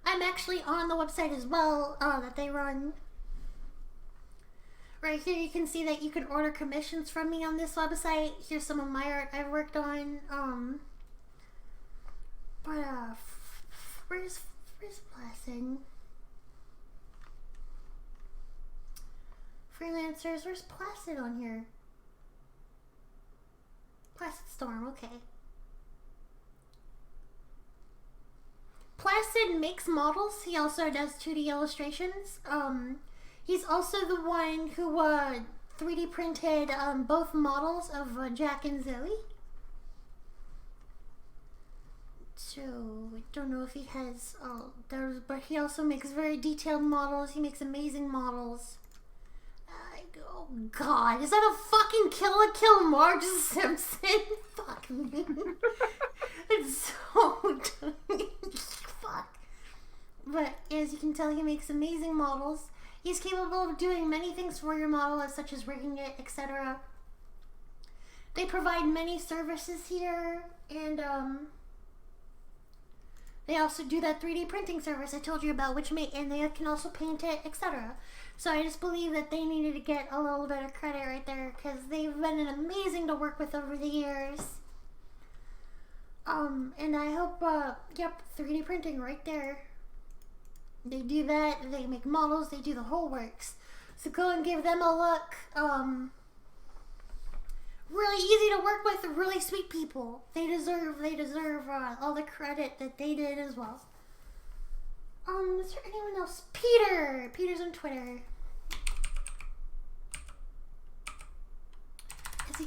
A: I'm actually on the website as well that they run. Right here you can see that you can order commissions from me on this website. Here's some of my art I've worked on. Where's Placid? Freelancers, where's Placid on here? Placid Storm, okay. Placid makes models. He also does 2D illustrations. He's also the one who 3D printed both models of Jack and Zoe. So I don't know if he has those, but he also makes very detailed models. He makes amazing models. Oh God, is that a fucking Kill Marge Simpson? Fuck me. It's so fuck. But as you can tell, he makes amazing models. He's capable of doing many things for your model, such as rigging it, etc. They provide many services here, and They also do that 3D printing service I told you about, and they can also paint it, etc. So I just believe that they needed to get a little bit of credit right there because they've been amazing to work with over the years. And I hope, yep, 3D printing right there. They do that, they make models, they do the whole works. So go and give them a look. Really easy to work with, really sweet people. They deserve all the credit that they did as well. Is there anyone else? Peter's on Twitter. Is he?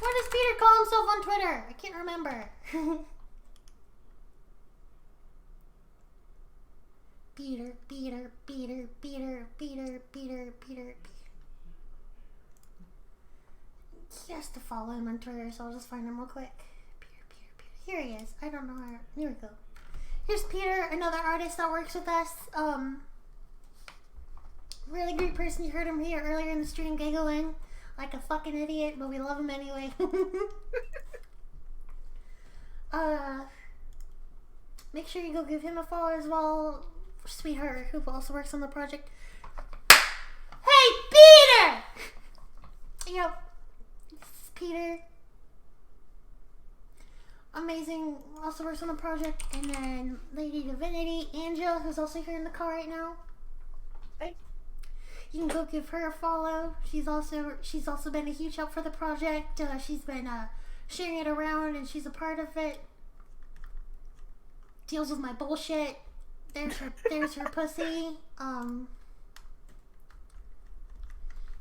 A: What does Peter call himself on Twitter? I can't remember. Peter. He has to follow him on Twitter, so I'll just find him real quick. Peter. Here he is. I don't know how. Here we go. Here's Peter, another artist that works with us. Really great person. You heard him here earlier in the stream giggling like a fucking idiot, but we love him anyway. Make sure you go give him a follow as well. Sweetheart, who also works on the project. Hey, Peter! Yep. This is Peter. Amazing. Also works on the project. And then Lady Divinity, Angela, who's also here in the car right now. Hey. You can go give her a follow. She's also been a huge help for the project. She's been sharing it around, and she's a part of it. Deals with my bullshit. There's her pussy.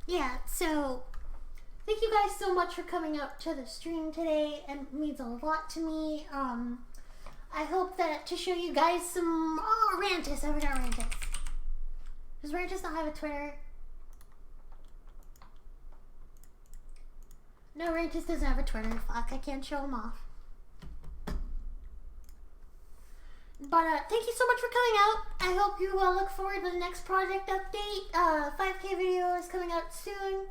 A: Yeah, so thank you guys so much for coming out to the stream today. It means a lot to me. I hope that to show you guys some Rantis. I forgot Rantis. Does Rantis not have a Twitter? No, Rantis doesn't have a Twitter. Fuck, I can't show him off. But thank you so much for coming out. I hope you look forward to the next project update. 5K video is coming out soon.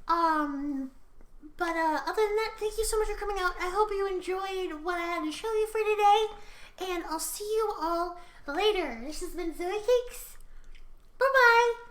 A: But other than that, thank you so much for coming out. I hope you enjoyed what I had to show you for today. And I'll see you all later. This has been Zoe Cakes. Bye-bye.